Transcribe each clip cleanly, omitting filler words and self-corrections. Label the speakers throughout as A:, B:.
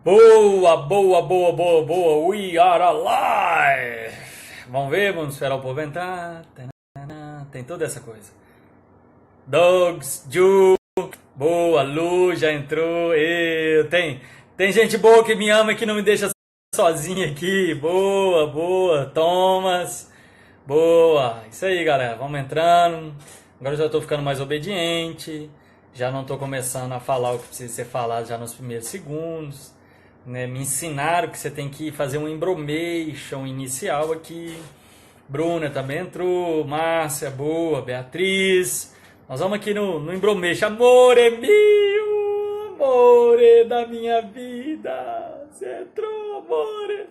A: Boa, boa, boa, boa, boa. We are alive. Vamos ver, vamos esperar o povo entrar. Tem toda essa coisa. Dogs, Ju, boa, Lu já entrou. Tem gente boa que me ama e que não me deixa sozinho aqui. Boa, boa. Thomas, boa. Isso aí, galera. Vamos entrando. Agora eu já estou ficando mais obediente. Já não estou começando a falar o que precisa ser falado já nos primeiros segundos. Né? Me ensinaram que você tem que fazer um embromation inicial aqui. Bruna também entrou, Márcia, boa, Beatriz. Nós vamos aqui no embromation. Amore mio, amore da minha vida. Você entrou, amore.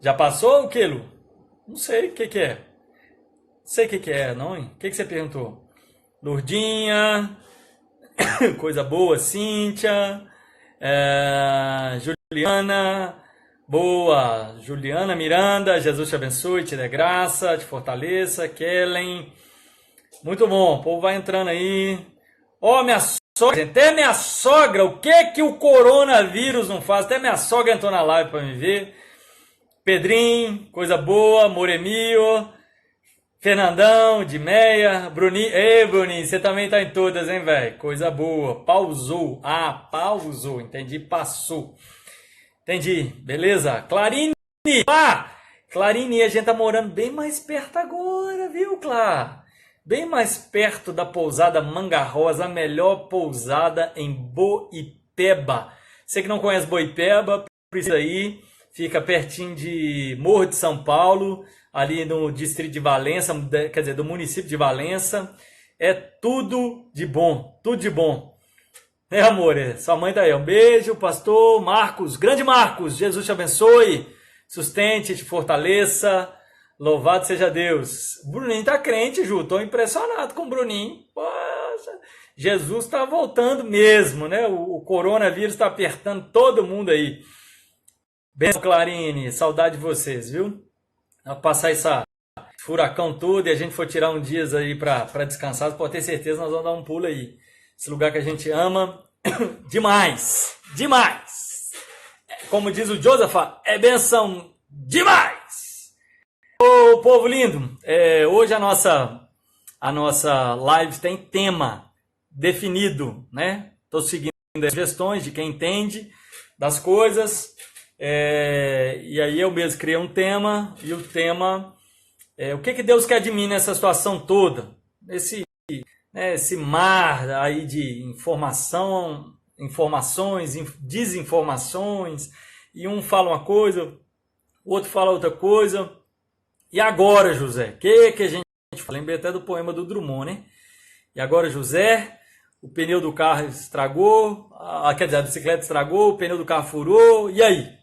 A: Já passou o que, Lu? Não sei o que é. Não sei o que é, não, hein? O que você perguntou? Lourdinha, coisa boa, Cíntia. Juliana, boa, Juliana Miranda, Jesus te abençoe, te dê graça, te fortaleça, Kellen, muito bom, o povo vai entrando aí. Ó, minha sogra, até minha sogra, o que o coronavírus não faz? Até minha sogra entrou na live para me ver. Pedrinho, coisa boa, Moremio, Fernandão, Dimeia, Bruninho. Ei, Bruninho, você também tá em todas, hein, velho? Coisa boa. Pausou. Ah, pausou. Entendi, passou. Entendi, beleza? Clarine. Ah, Clarine, a gente tá morando bem mais perto agora, viu, Clá? Bem mais perto da pousada Manga Rosa, a melhor pousada em Boipeba. Você que não conhece Boipeba, precisa ir. Fica pertinho de Morro de São Paulo, ali no distrito de Valença, quer dizer, do município de Valença. É tudo de bom, tudo de bom. Né, amor? Sua mãe tá aí. Um beijo, pastor Marcos, grande Marcos, Jesus te abençoe, sustente, te fortaleça, louvado seja Deus. O Bruninho tá crente, Ju, tô impressionado com o Bruninho. Poxa, Jesus tá voltando mesmo, né? O coronavírus tá apertando todo mundo aí. Benção, Clarine, saudade de vocês, viu? Vou passar essa furacão todo e a gente for tirar um dias aí para descansar, pode ter certeza nós vamos dar um pulo aí. Esse lugar que a gente ama demais, demais. Como diz o Joseph, é benção demais. Ô, povo lindo, hoje a nossa live tem tema definido, né? Estou seguindo as sugestões de quem entende das coisas. E aí eu mesmo criei um tema, e o tema é o que Deus quer de mim nessa situação toda, esse mar aí de informações, desinformações, e um fala uma coisa, o outro fala outra coisa. E agora, José, o que a gente fala? Lembrei até do poema do Drummond, né? E agora, José, o pneu do carro estragou, quer dizer, a bicicleta estragou, o pneu do carro furou, e aí?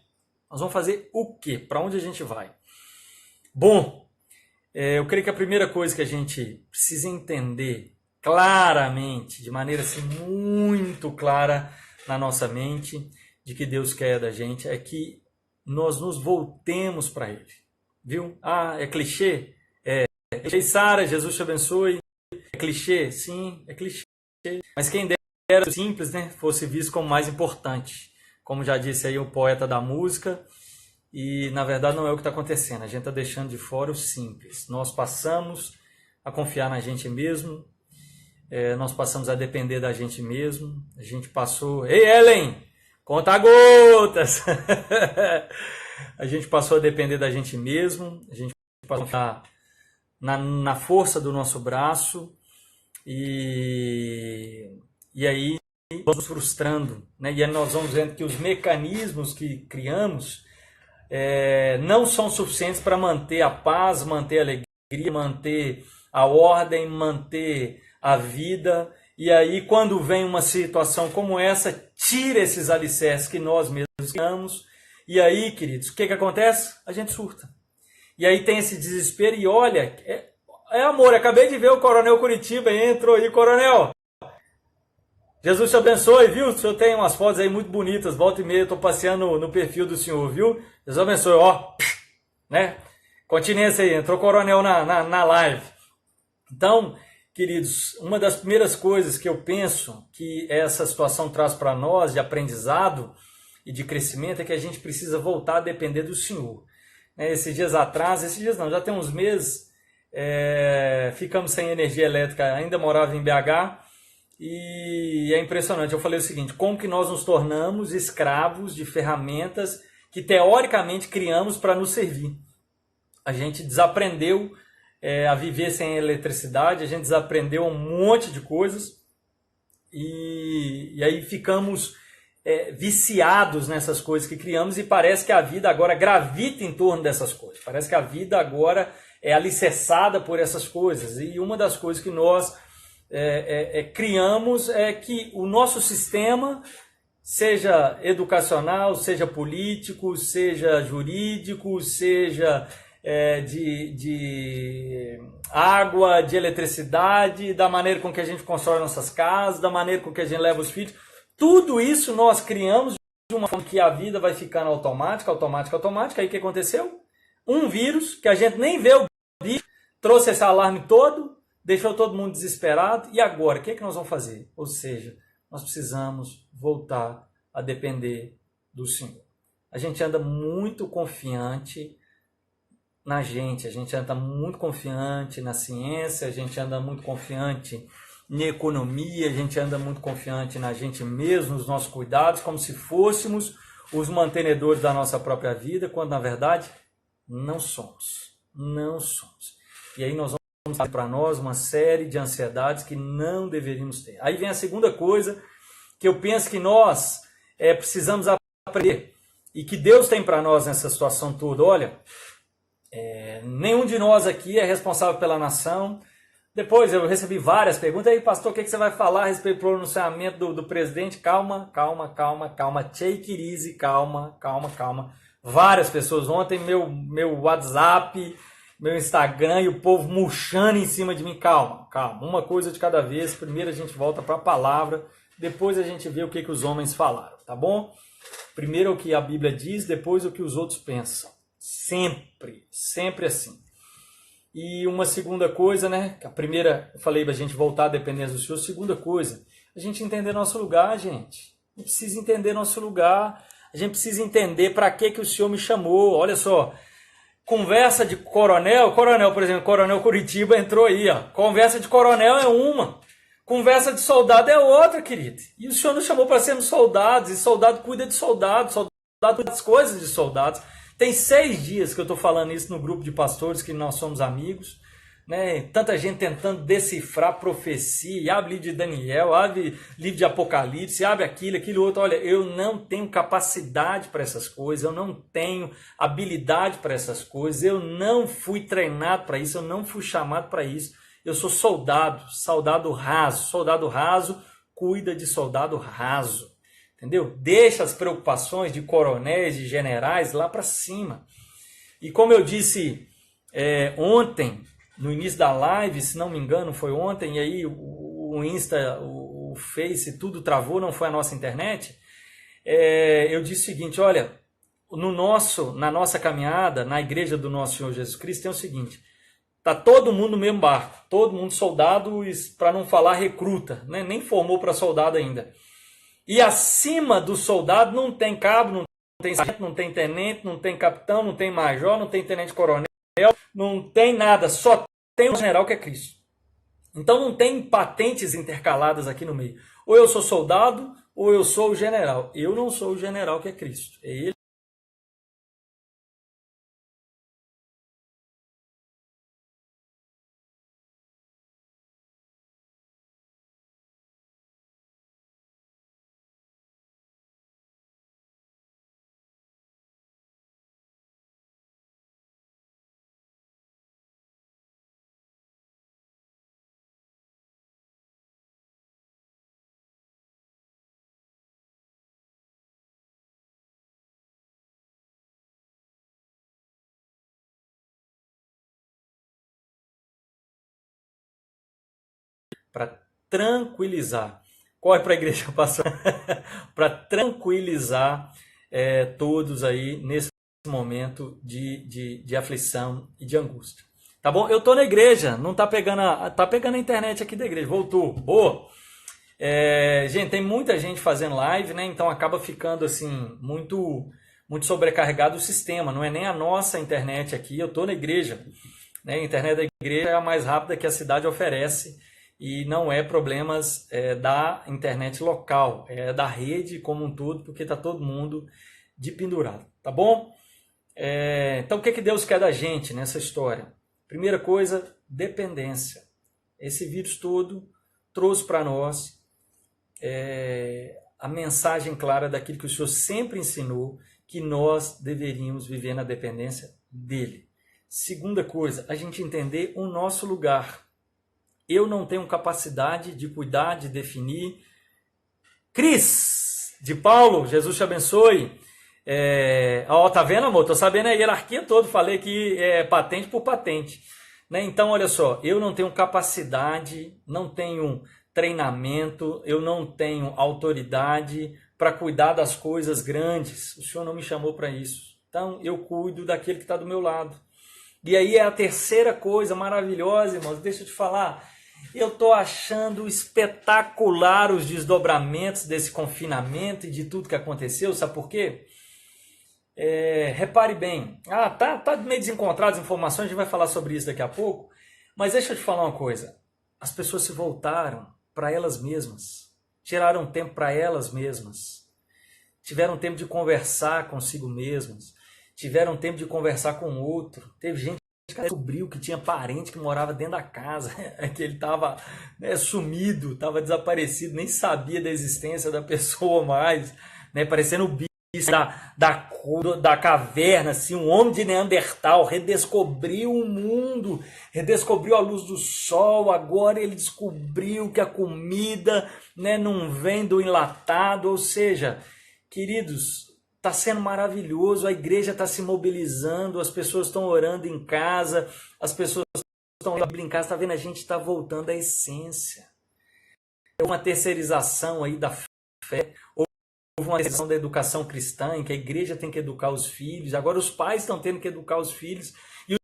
A: Nós vamos fazer o quê? Para onde a gente vai? Bom, eu creio que a primeira coisa que a gente precisa entender claramente, de maneira assim, muito clara na nossa mente, de que Deus quer da gente, é que nós nos voltemos para Ele. Viu? Ah, é clichê? É Sara, Jesus te abençoe. É clichê? Sim, é clichê. Mas quem dera simples, né, fosse visto como mais importante. Como já disse aí o poeta da música, e na verdade não é o que está acontecendo. A gente está deixando de fora o simples. Nós passamos a confiar na gente mesmo, nós passamos a depender da gente mesmo. A gente passou... Ei, Ellen! Conta gotas! A gente passou a depender da gente mesmo, a gente passou a confiar na força do nosso braço, e aí vamos frustrando, né? E aí nós vamos vendo que os mecanismos que criamos não são suficientes para manter a paz, manter a alegria, manter a ordem, manter a vida. E aí quando vem uma situação como essa, tira esses alicerces que nós mesmos criamos. E aí, queridos, o que acontece? A gente surta. E aí tem esse desespero e olha, amor, acabei de ver o Coronel Curitiba, entrou aí, Coronel. Jesus te abençoe, viu? O senhor tem umas fotos aí muito bonitas, volta e meia, eu estou passeando no perfil do senhor, viu? Jesus abençoe, ó, né? Continência aí, entrou o Coronel na live. Então, queridos, uma das primeiras coisas que eu penso que essa situação traz para nós de aprendizado e de crescimento é que a gente precisa voltar a depender do Senhor. Esses dias atrás, esses dias não, já tem uns meses, ficamos sem energia elétrica, ainda morava em BH, e é impressionante. Eu falei o seguinte: como que nós nos tornamos escravos de ferramentas que teoricamente criamos para nos servir? A gente desaprendeu a viver sem eletricidade, a gente desaprendeu um monte de coisas e aí ficamos viciados nessas coisas que criamos e parece que a vida agora gravita em torno dessas coisas. Parece que a vida agora é alicerçada por essas coisas. E uma das coisas que nós criamos é que o nosso sistema, seja educacional, seja político, seja jurídico, seja de água, de eletricidade, da maneira com que a gente constrói nossas casas, da maneira com que a gente leva os filhos, tudo isso nós criamos de uma forma que a vida vai ficando automática. Aí o que aconteceu? Um vírus, que a gente nem vê o bicho, trouxe esse alarme todo, deixou todo mundo desesperado. E agora, o que nós vamos fazer? Ou seja, nós precisamos voltar a depender do Senhor. A gente anda muito confiante na gente, a gente anda muito confiante na ciência, a gente anda muito confiante na economia, a gente anda muito confiante na gente mesmo, nos nossos cuidados, como se fôssemos os mantenedores da nossa própria vida, quando na verdade não somos. Não somos. E aí nós vamos ter para nós uma série de ansiedades que não deveríamos ter. Aí vem a segunda coisa que eu penso que nós precisamos aprender e que Deus tem para nós nessa situação toda. Olha, nenhum de nós aqui é responsável pela nação. Depois eu recebi várias perguntas. Aí, pastor, o que você vai falar a respeito do pronunciamento do presidente? Calma. Take it easy, calma. Várias pessoas ontem, meu WhatsApp, meu Instagram, e o povo murchando em cima de mim. Calma. Uma coisa de cada vez. Primeiro a gente volta para a palavra, depois a gente vê o que os homens falaram, tá bom? Primeiro o que a Bíblia diz, depois o que os outros pensam. Sempre assim. E uma segunda coisa, né? A primeira, eu falei pra gente voltar a dependência do Senhor. Segunda coisa, a gente entender nosso lugar, gente. A gente precisa entender nosso lugar. A gente precisa entender para que o Senhor me chamou. Olha só, conversa de coronel, por exemplo, Coronel Curitiba entrou aí, ó. Conversa de coronel é uma. Conversa de soldado é outra, querido. E o Senhor nos chamou para sermos soldados. E soldado cuida de soldado. Soldado cuida das coisas de soldados. Tem 6 dias que eu estou falando isso no grupo de pastores, que nós somos amigos, né? Tanta gente tentando decifrar profecia, abre livro de Daniel, abre livro de Apocalipse, abre aquilo outro. Olha, eu não tenho capacidade para essas coisas, eu não tenho habilidade para essas coisas, eu não fui treinado para isso, eu não fui chamado para isso. Eu sou soldado raso. Soldado raso cuida de soldado raso. Entendeu? Deixa as preocupações de coronéis, de generais lá para cima. E como eu disse ontem, no início da live, se não me engano, foi ontem, e aí o Insta, o Face, tudo travou, não foi a nossa internet. Eu disse o seguinte: olha, na nossa caminhada, na igreja do nosso Senhor Jesus Cristo, tem o seguinte: tá todo mundo no mesmo barco, todo mundo soldado, para não falar recruta, né? Nem formou para soldado ainda. E acima do soldado não tem cabo, não tem sargento, não tem tenente, não tem capitão, não tem major, não tem tenente-coronel, não tem nada, só tem o general que é Cristo. Então não tem patentes intercaladas aqui no meio. Ou eu sou soldado, ou eu sou o general. Eu não sou o general que é Cristo. É ele. Para tranquilizar. Corre para a igreja, pastor. Para tranquilizar todos aí nesse momento de aflição e de angústia. Tá bom? Eu tô na igreja, não tá pegando tá pegando a internet aqui da igreja. Voltou. Boa. Gente, tem muita gente fazendo live, né? Então acaba ficando assim muito sobrecarregado o sistema. Não é nem a nossa internet aqui. Eu estou na igreja, né? A internet da igreja é a mais rápida que a cidade oferece e não é problemas da internet local, é da rede como um todo, porque está todo mundo de pendurado, tá bom? Então o que Deus quer da gente nessa história? Primeira coisa, dependência. Esse vírus todo trouxe para nós a mensagem clara daquilo que o Senhor sempre ensinou, que nós deveríamos viver na dependência dele. Segunda coisa, a gente entender o nosso lugar. Eu não tenho capacidade de cuidar, de definir. Cris, de Paulo, Jesus te abençoe. Tá vendo, amor? Tô sabendo a hierarquia toda, falei que é patente por patente. Né? Então, olha só, eu não tenho capacidade, não tenho treinamento, eu não tenho autoridade para cuidar das coisas grandes. O Senhor não me chamou para isso. Então, eu cuido daquele que está do meu lado. E aí é a terceira coisa maravilhosa, irmãos, deixa eu te falar. Eu estou achando espetacular os desdobramentos desse confinamento e de tudo que aconteceu. Sabe por quê? Repare bem. Tá meio desencontrado as informações, a gente vai falar sobre isso daqui a pouco. Mas deixa eu te falar uma coisa. As pessoas se voltaram para elas mesmas. Tiraram tempo para elas mesmas. Tiveram tempo de conversar consigo mesmas. Tiveram tempo de conversar com o outro. Teve gente que descobriu que tinha parente que morava dentro da casa, que ele estava sumido, estava desaparecido, nem sabia da existência da pessoa mais, né, parecendo o bicho da caverna, assim, um homem de Neandertal, redescobriu o mundo, redescobriu a luz do sol, agora ele descobriu que a comida, né, não vem do enlatado, ou seja, queridos, está sendo maravilhoso, a igreja está se mobilizando, as pessoas estão orando em casa, as pessoas estão orando em casa, está vendo? A gente está voltando à essência. É uma terceirização aí da fé, houve uma terceirização da educação cristã, em que a igreja tem que educar os filhos, agora os pais estão tendo que educar os filhos, e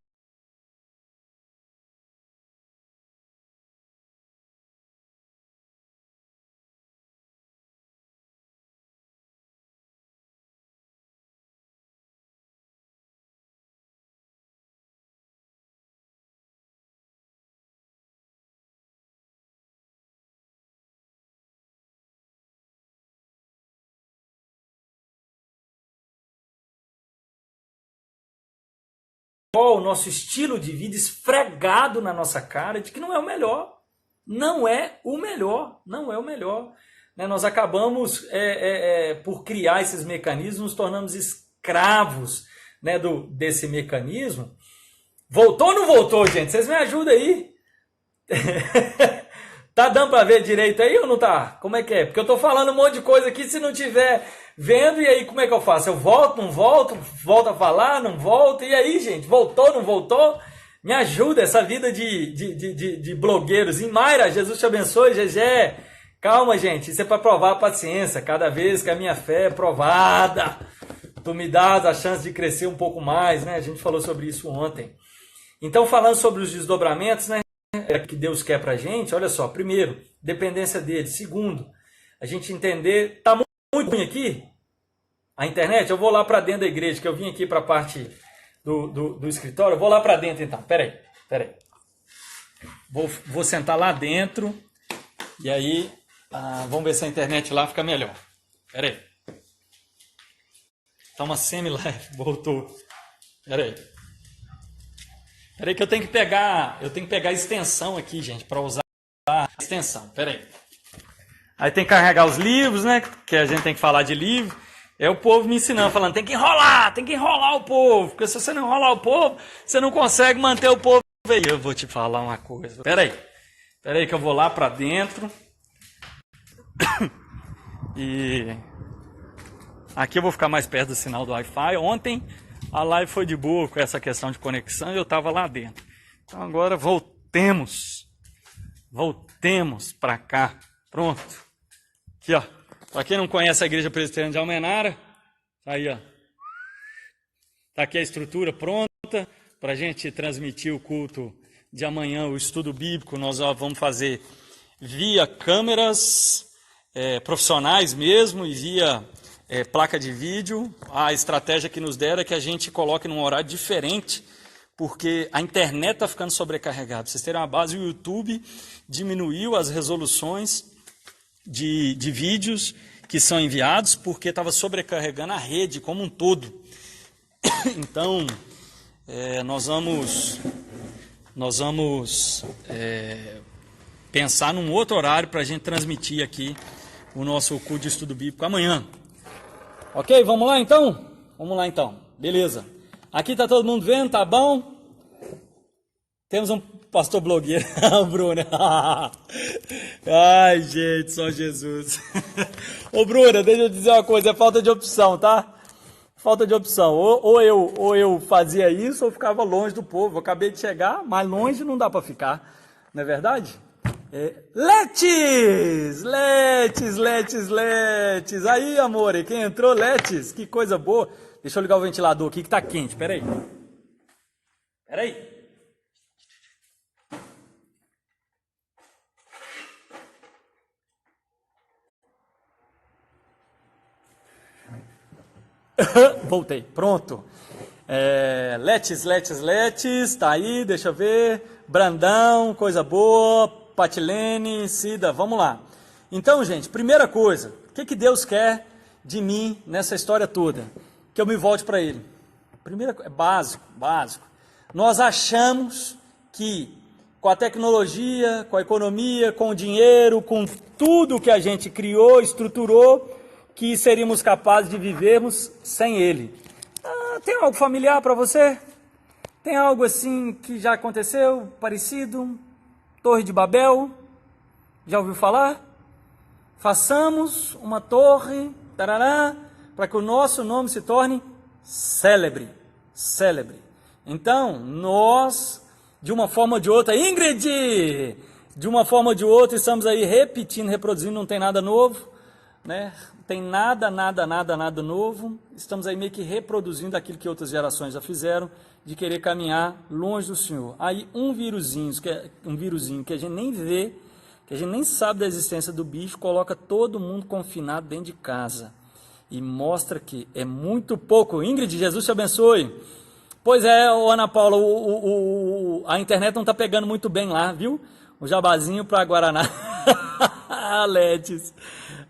A: o nosso estilo de vida esfregado na nossa cara de que não é o melhor. Não é o melhor. Não é o melhor. Né? Nós acabamos, por criar esses mecanismos, nos tornamos escravos, né, desse mecanismo. Voltou ou não voltou, gente? Vocês me ajudam aí? Tá dando para ver direito aí ou não tá? Como é que é? Porque eu tô falando um monte de coisa aqui, se não tiver vendo, e aí como é que eu faço? Eu volto, não volto? Volto a falar, não volto? E aí, gente? Voltou, não voltou? Me ajuda essa vida de blogueiros. Em Mayra, Jesus te abençoe, Gegé. Calma, gente, isso é para provar a paciência. Cada vez que a minha fé é provada, tu me dás a chance de crescer um pouco mais, né? A gente falou sobre isso ontem. Então, falando sobre os desdobramentos, né? Que Deus quer pra gente, olha só, primeiro, dependência dele. Segundo, a gente entender, tá muito ruim aqui a internet, eu vou lá para dentro da igreja, que eu vim aqui para a parte do escritório, eu vou lá para dentro então, peraí. Vou sentar lá dentro, e aí, vamos ver se a internet lá fica melhor. Peraí. Tá uma semi-live, voltou. Peraí que eu tenho que pegar a extensão aqui, gente, para usar a extensão. Peraí. Aí tem que carregar os livros, né? Que a gente tem que falar de livro. É o povo me ensinando, falando, tem que enrolar o povo. Porque se você não enrolar o povo, você não consegue manter o povo aí. Eu vou te falar uma coisa. Peraí que eu vou lá para dentro. E aqui eu vou ficar mais perto do sinal do Wi-Fi. Ontem a live foi de boa com essa questão de conexão e eu estava lá dentro. Então agora voltemos para cá. Pronto. Aqui, ó. Para quem não conhece a Igreja Presbiteriana de Almenara, tá aí, ó. Tá aqui a estrutura pronta para a gente transmitir o culto de amanhã, o estudo bíblico. Nós vamos fazer via câmeras profissionais mesmo e via placa de vídeo. A estratégia que nos deram é que a gente coloque num horário diferente, porque a internet está ficando sobrecarregada. Pra vocês terem uma base, o YouTube diminuiu as resoluções de vídeos que são enviados, porque estava sobrecarregando a rede como um todo. Então, nós vamos pensar num outro horário para a gente transmitir aqui o nosso culto de estudo bíblico amanhã. Ok? Vamos lá então? Vamos lá então. Beleza. Aqui está todo mundo vendo, tá bom? Temos um pastor blogueiro, o Bruno. Ai, gente, só Jesus. Ô, Bruna, deixa eu dizer uma coisa, é falta de opção, tá? Falta de opção. Ou eu fazia isso ou ficava longe do povo. Eu acabei de chegar, mas longe não dá para ficar. Não é verdade? Letes! Aí, amor, quem entrou? Letes, que coisa boa. Deixa eu ligar o ventilador aqui que tá quente, peraí. Voltei, pronto. Letes, tá aí, deixa eu ver. Brandão, coisa boa. Patilene, Cida, vamos lá. Então, gente, primeira coisa, o que Deus quer de mim nessa história toda? Que eu me volte para Ele. Primeira, básico. Nós achamos que com a tecnologia, com a economia, com o dinheiro, com tudo que a gente criou, estruturou, que seríamos capazes de vivermos sem Ele. Tem algo familiar para você? Tem algo assim que já aconteceu, parecido? Torre de Babel? Já ouviu falar? Façamos uma torre, para que o nosso nome se torne célebre. Então, nós, de uma forma ou de outra, Ingrid, de uma forma ou de outra, estamos aí repetindo, reproduzindo, não tem nada novo, né? Tem nada novo, estamos aí meio que reproduzindo aquilo que outras gerações já fizeram, de querer caminhar longe do Senhor. Aí um vírusinho que a gente nem vê, que a gente nem sabe da existência do bicho, coloca todo mundo confinado dentro de casa e mostra que é muito pouco. Ingrid, Jesus te abençoe. Pois é, Ana Paula, a internet não está pegando muito bem lá, viu? O jabazinho para Guaraná. Letes.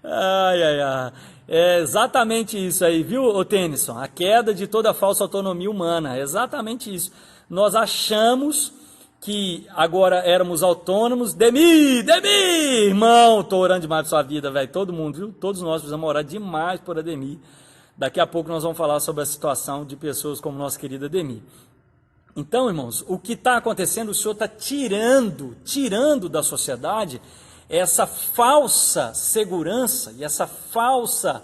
A: Ai. É exatamente isso aí, viu, ô Tennyson? A queda de toda a falsa autonomia humana. É exatamente isso. Nós achamos que agora éramos autônomos. Demi, irmão, tô orando demais por sua vida, velho. Todo mundo, viu? Todos nós precisamos orar demais por Ademir. Daqui a pouco nós vamos falar sobre a situação de pessoas como nossa querida Ademir. Então, irmãos, o que está acontecendo, o Senhor está tirando da sociedade essa falsa segurança e essa falsa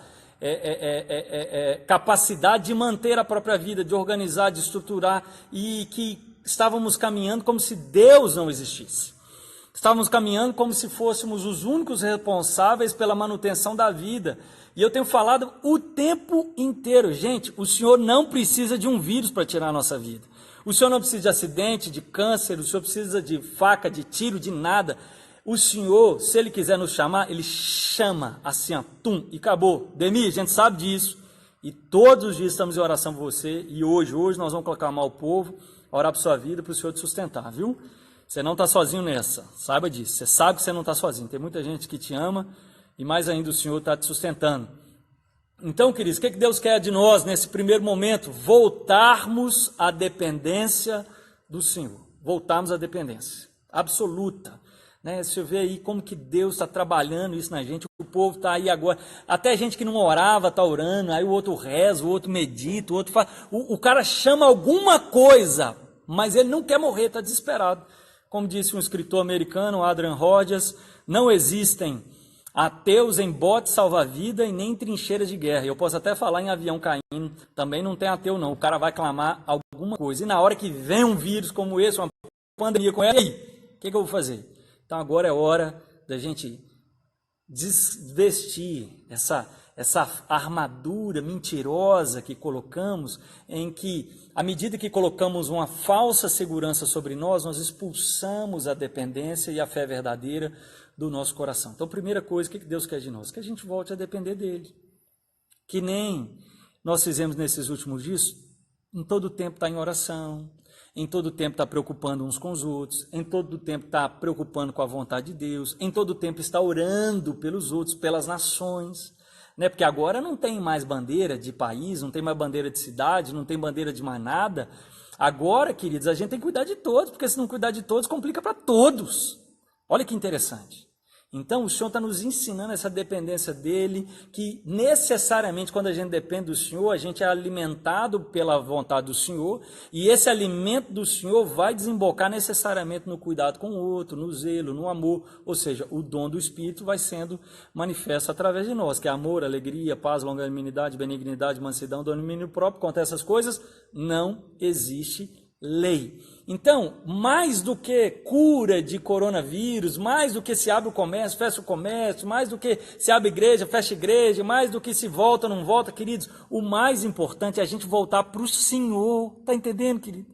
A: capacidade de manter a própria vida, de organizar, de estruturar, e que estávamos caminhando como se Deus não existisse. Estávamos caminhando como se fôssemos os únicos responsáveis pela manutenção da vida. E eu tenho falado o tempo inteiro, gente, o Senhor não precisa de um vírus para tirar a nossa vida. O Senhor não precisa de acidente, de câncer, o Senhor precisa de faca, de tiro, de nada. O Senhor, se Ele quiser nos chamar, Ele chama assim, ó, tum, e acabou. Demi, a gente sabe disso, e todos os dias estamos em oração por você, e hoje nós vamos clamar ao povo, orar por sua vida, para o Senhor te sustentar, viu? Você não está sozinho nessa, saiba disso, você sabe que você não está sozinho, tem muita gente que te ama, e mais ainda o Senhor está te sustentando. Então, queridos, o que Deus quer de nós nesse primeiro momento? Voltarmos à dependência do Senhor, voltarmos à dependência absoluta. Né, você vê aí como que Deus está trabalhando isso na gente, o povo está aí agora, até gente que não orava está orando, aí o outro reza, o outro medita, o outro faz, o cara chama alguma coisa, mas ele não quer morrer, está desesperado. Como disse um escritor americano, Adrian Rogers, não existem ateus em bote salva-vida e nem em trincheiras de guerra. Eu posso até falar em avião caindo, também não tem ateu não, o cara vai clamar alguma coisa, e na hora que vem um vírus como esse, uma pandemia com ele, aí, o que eu vou fazer? Então agora é hora da gente desvestir essa armadura mentirosa que colocamos, em que, à medida que colocamos uma falsa segurança sobre nós, nós expulsamos a dependência e a fé verdadeira do nosso coração. Então, primeira coisa, o que Deus quer de nós? Que a gente volte a depender dele. Que nem nós fizemos nesses últimos dias, em todo o tempo está em oração, em todo o tempo está preocupando uns com os outros, em todo o tempo está preocupando com a vontade de Deus, em todo o tempo está orando pelos outros, pelas nações, né? Porque agora não tem mais bandeira de país, não tem mais bandeira de cidade, não tem bandeira de mais nada. Agora, queridos, a gente tem que cuidar de todos, porque se não cuidar de todos, complica para todos. Olha que interessante. Então, o Senhor está nos ensinando essa dependência dele, que necessariamente quando a gente depende do Senhor, a gente é alimentado pela vontade do Senhor, e esse alimento do Senhor vai desembocar necessariamente no cuidado com o outro, no zelo, no amor, ou seja, o dom do Espírito vai sendo manifesto através de nós, que é amor, alegria, paz, longanimidade, benignidade, mansidão, domínio próprio. Contra essas coisas não existe lei. Então, mais do que cura de coronavírus, mais do que se abre o comércio, fecha o comércio, mais do que se abre igreja, fecha igreja, mais do que se volta, não volta, queridos, o mais importante é a gente voltar para o Senhor, tá entendendo, querido?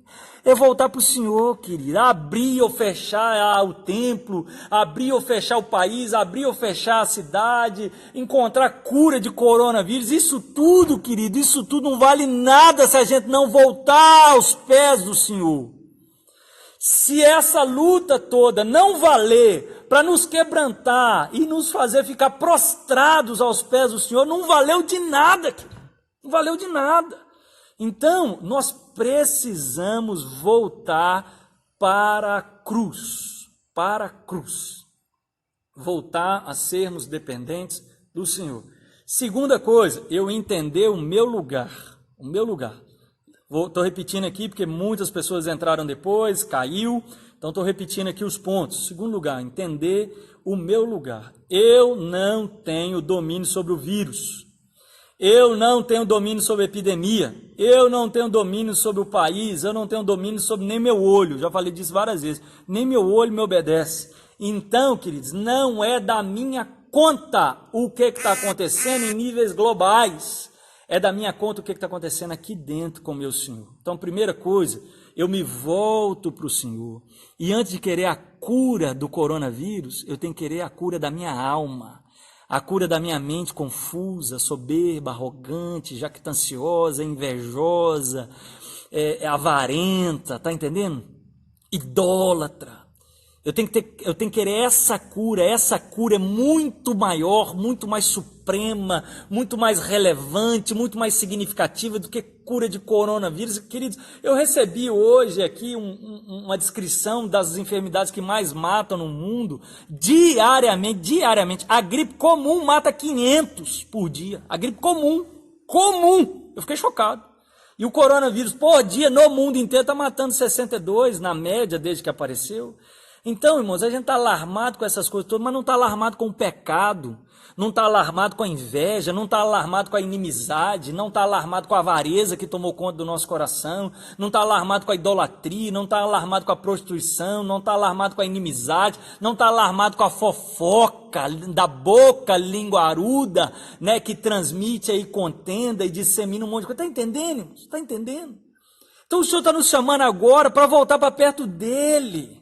A: É voltar para o Senhor, querido, abrir ou fechar o templo, abrir ou fechar o país, abrir ou fechar a cidade, encontrar cura de coronavírus, isso tudo, querido, isso tudo não vale nada se a gente não voltar aos pés do Senhor. Se essa luta toda não valer para nos quebrantar e nos fazer ficar prostrados aos pés do Senhor, não valeu de nada, não valeu de nada. Então, nós precisamos voltar para a cruz, voltar a sermos dependentes do Senhor. Segunda coisa, eu entender o meu lugar. Estou repetindo aqui porque muitas pessoas entraram depois, caiu, então estou repetindo aqui os pontos. Segundo lugar, entender o meu lugar. Eu não tenho domínio sobre o vírus. Eu não tenho domínio sobre a epidemia. Eu não tenho domínio sobre o país. Eu não tenho domínio sobre nem meu olho. Já falei disso várias vezes. Nem meu olho me obedece. Então, queridos, não é da minha conta o que está acontecendo em níveis globais. É da minha conta o que está acontecendo aqui dentro com o meu Senhor. Então, primeira coisa, eu me volto para o Senhor. E antes de querer a cura do coronavírus, eu tenho que querer a cura da minha alma. A cura da minha mente confusa, soberba, arrogante, jactanciosa, invejosa, avarenta, está entendendo? Idólatra. Eu tenho que querer essa cura é muito maior, muito mais suprema, muito mais relevante, muito mais significativa do que cura de coronavírus. Queridos, eu recebi hoje aqui uma descrição das enfermidades que mais matam no mundo, diariamente. A gripe comum mata 500 por dia, a gripe comum, eu fiquei chocado. E o coronavírus, por dia, no mundo inteiro, está matando 62, na média, desde que apareceu. Então, irmãos, a gente está alarmado com essas coisas todas, mas não está alarmado com o pecado, não está alarmado com a inveja, não está alarmado com a inimizade, não está alarmado com a avareza que tomou conta do nosso coração, não está alarmado com a idolatria, não está alarmado com a prostituição, não está alarmado com a inimizade, não está alarmado com a fofoca da boca linguaruda, né, que transmite aí contenda e dissemina um monte de coisa. Está entendendo, irmãos? Está entendendo? Então o Senhor está nos chamando agora para voltar para perto dele.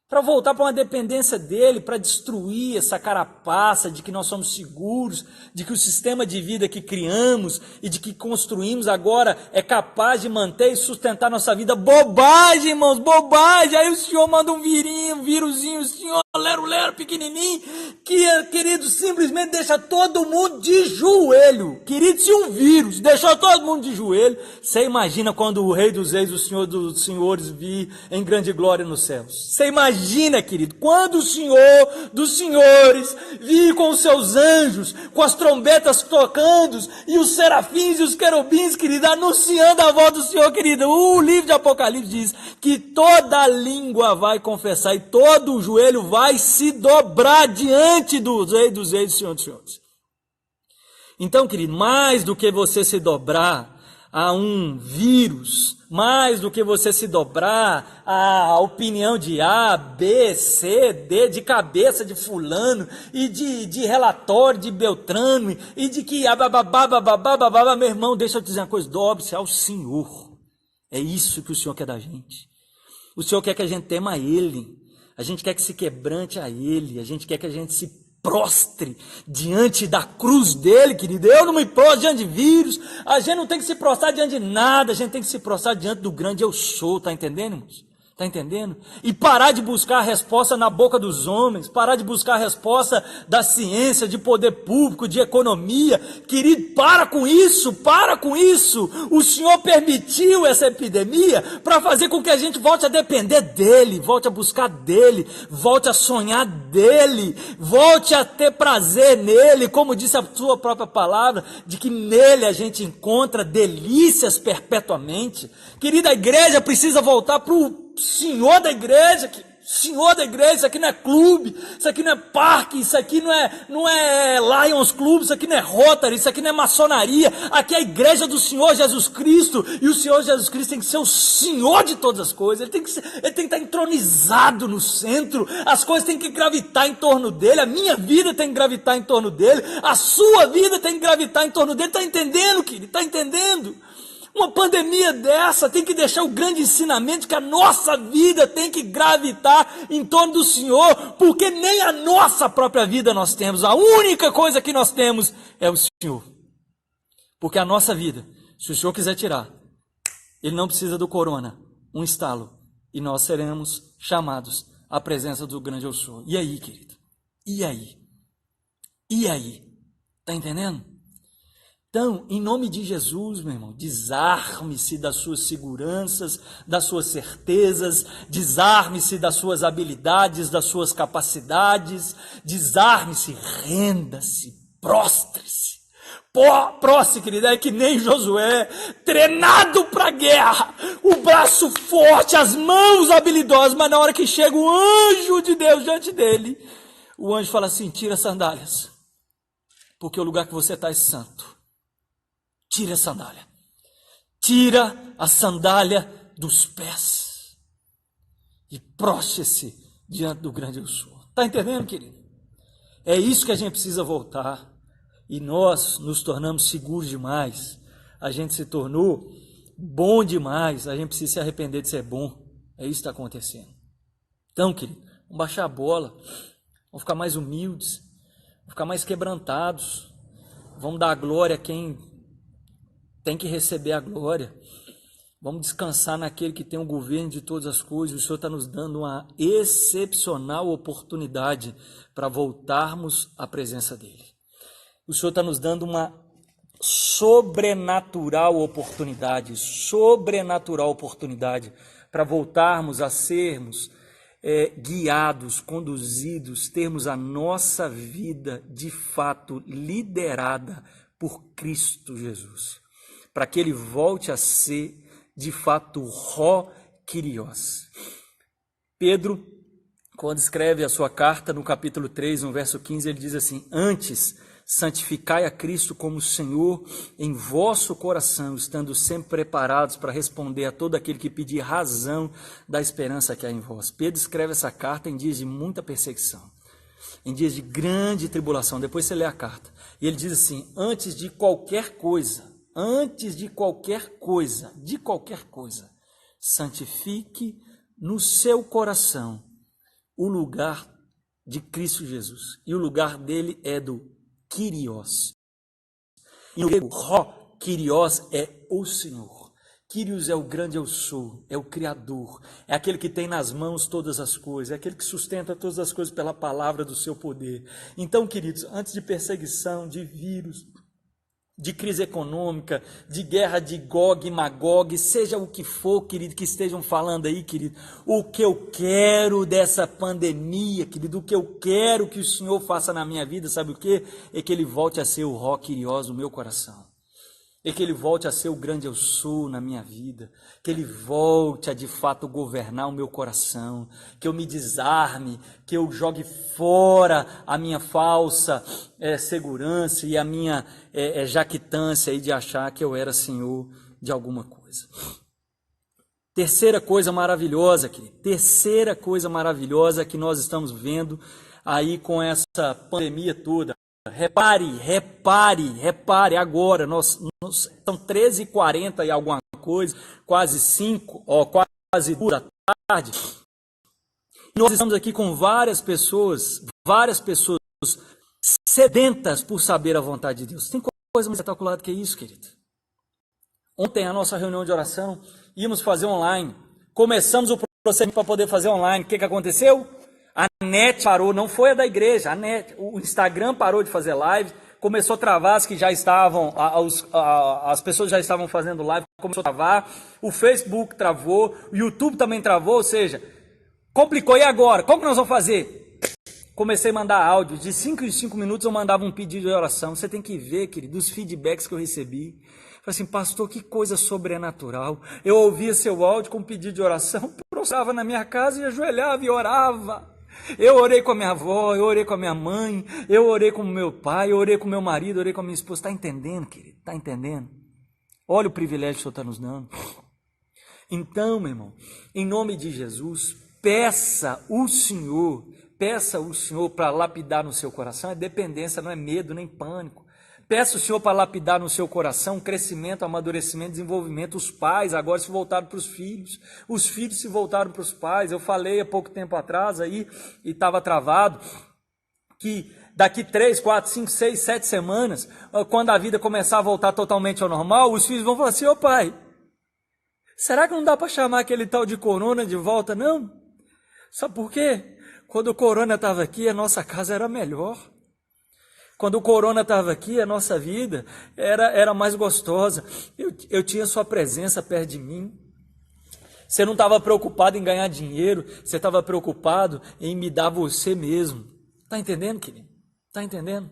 A: Para voltar para uma dependência dele, para destruir essa carapaça de que nós somos seguros, de que o sistema de vida que criamos e de que construímos agora é capaz de manter e sustentar nossa vida. Bobagem, irmãos, bobagem. Aí o Senhor manda um vírusinho, o Senhor, lero, pequenininho, que, querido, simplesmente deixa todo mundo de joelho. Querido, se um vírus deixou todo mundo de joelho, você imagina quando o Rei dos Reis, o Senhor dos Senhores, vir em grande glória nos céus. Você imagina, querido, quando o Senhor dos Senhores vir com os seus anjos, com as trombetas tocando, e os serafins e os querubins, querido, anunciando a volta do Senhor, querido. O livro de Apocalipse diz que toda língua vai confessar e todo o joelho vai se dobrar diante do Rei dos Reis, do Senhor dos Senhores. Então, querido, mais do que você se dobrar a um vírus, mais do que você se dobrar à opinião de A, B, C, D, de cabeça de fulano, e de relatório de Beltrano, e de que meu irmão, deixa eu te dizer uma coisa, dobre-se ao Senhor. É isso que o Senhor quer da gente. O Senhor quer que a gente tema a Ele, a gente quer que se quebrante a Ele, a gente quer que a gente se prostre diante da cruz dele, querido. Eu não me prostro diante de vírus, a gente não tem que se prostrar diante de nada, a gente tem que se prostrar diante do grande eu sou, tá entendendo, irmãos? Tá entendendo? E parar de buscar a resposta na boca dos homens, parar de buscar a resposta da ciência, de poder público, de economia. Querido, para com isso, para com isso. O Senhor permitiu essa epidemia para fazer com que a gente volte a depender dEle, volte a buscar dEle, volte a sonhar dEle, volte a ter prazer nele, como disse a sua própria palavra, de que nele a gente encontra delícias perpetuamente. Querida, a igreja precisa voltar para o Senhor da igreja, isso aqui não é clube, isso aqui não é parque, isso aqui não é Lions Club, isso aqui não é Rotary, isso aqui não é maçonaria, aqui é a igreja do Senhor Jesus Cristo, e o Senhor Jesus Cristo tem que ser o Senhor de todas as coisas, ele tem que estar entronizado no centro, as coisas têm que gravitar em torno dele, a minha vida tem que gravitar em torno dele, a sua vida tem que gravitar em torno dele, está entendendo, querido? Está entendendo? Uma pandemia dessa tem que deixar o grande ensinamento que a nossa vida tem que gravitar em torno do Senhor, porque nem a nossa própria vida nós temos. A única coisa que nós temos é o Senhor. Porque a nossa vida, se o Senhor quiser tirar, Ele não precisa do corona, um estalo, e nós seremos chamados à presença do grande eu sou. E aí, querido? E aí? E aí? Tá entendendo? Então, em nome de Jesus, meu irmão, desarme-se das suas seguranças, das suas certezas, desarme-se das suas habilidades, das suas capacidades, desarme-se, renda-se, prostre-se. Prostre, querida, é que nem Josué, treinado para a guerra, o braço forte, as mãos habilidosas, mas na hora que chega o anjo de Deus diante dele, o anjo fala assim, tira as sandálias, porque o lugar que você está é santo. Tira a sandália. Tira a sandália dos pés. E prostre-se diante do grande eu sou. Está entendendo, querido? É isso que a gente precisa voltar. E nós nos tornamos seguros demais. A gente se tornou bom demais. A gente precisa se arrepender de ser bom. É isso que está acontecendo. Então, querido, vamos baixar a bola. Vamos ficar mais humildes. Vamos ficar mais quebrantados. Vamos dar a glória a quem tem que receber a glória. Vamos descansar naquele que tem o governo de todas as coisas. O Senhor está nos dando uma excepcional oportunidade para voltarmos à presença dEle. O Senhor está nos dando uma sobrenatural oportunidade para voltarmos a sermos guiados, conduzidos, termos a nossa vida de fato liderada por Cristo Jesus. Para que ele volte a ser, de fato, Ró Kyrios. Pedro, quando escreve a sua carta, no capítulo 3, no verso 15, ele diz assim, antes, santificai a Cristo como Senhor em vosso coração, estando sempre preparados para responder a todo aquele que pedir razão da esperança que há em vós. Pedro escreve essa carta em dias de muita perseguição, em dias de grande tribulação. Depois você lê a carta. E ele diz assim, antes de qualquer coisa, santifique no seu coração o lugar de Cristo Jesus. E o lugar dele é do Kyrios. E o grego, Ró, Kyrios é o Senhor. Kyrios é o grande eu sou, é o Criador, é aquele que tem nas mãos todas as coisas, é aquele que sustenta todas as coisas pela palavra do seu poder. Então, queridos, antes de perseguição, de vírus, de crise econômica, de guerra de Gog e Magog, seja o que for, querido, que estejam falando aí, querido, o que eu quero dessa pandemia, querido, o que eu quero que o Senhor faça na minha vida, sabe o que? É que Ele volte a ser o Ró Kyrios no meu coração. É que Ele volte a ser o grande eu sou na minha vida, que Ele volte a de fato governar o meu coração, que eu me desarme, que eu jogue fora a minha falsa segurança e a minha jactância aí de achar que eu era senhor de alguma coisa. Terceira coisa maravilhosa, querido, terceira coisa maravilhosa que nós estamos vendo aí com essa pandemia toda. Repare agora, são 13h40 e alguma coisa, quase 5, quase 2 da tarde. Nós estamos aqui com várias pessoas sedentas por saber a vontade de Deus. Tem coisa mais espetacular do que isso, querido. Ontem, a nossa reunião de oração, íamos fazer online. Começamos o procedimento para poder fazer online. O que aconteceu? A net parou, não foi a da igreja, a net, o Instagram parou de fazer live, começou a travar as que já estavam, as pessoas já estavam fazendo live, começou a travar, o Facebook travou, o YouTube também travou, ou seja, complicou. E agora? Como que nós vamos fazer? Comecei a mandar áudio, de 5 em 5 minutos eu mandava um pedido de oração. Você tem que ver, querido, dos feedbacks que eu recebi. Falei assim, pastor, que coisa sobrenatural. Eu ouvia seu áudio com pedido de oração, prostrava na minha casa e ajoelhava e orava. Eu orei com a minha avó, eu orei com a minha mãe, eu orei com o meu pai, eu orei com o meu marido, eu orei com a minha esposa. Está entendendo, querido? Está entendendo? Olha o privilégio que o Senhor está nos dando. Então, meu irmão, em nome de Jesus, peça o Senhor para lapidar no seu coração. É dependência, não é medo, nem pânico. Peça o Senhor para lapidar no seu coração crescimento, amadurecimento, desenvolvimento. Os pais agora se voltaram para os filhos se voltaram para os pais. Eu falei há pouco tempo atrás aí, e estava travado, que daqui 3, 4, 5, 6, 7 semanas, quando a vida começar a voltar totalmente ao normal, os filhos vão falar assim, ô pai, será que não dá para chamar aquele tal de corona de volta, não? Sabe por quê? Quando o corona estava aqui, a nossa casa era melhor. Quando o corona estava aqui, a nossa vida era mais gostosa. Eu tinha sua presença perto de mim. Você não estava preocupado em ganhar dinheiro, você estava preocupado em me dar você mesmo. Está entendendo, querido? Está entendendo?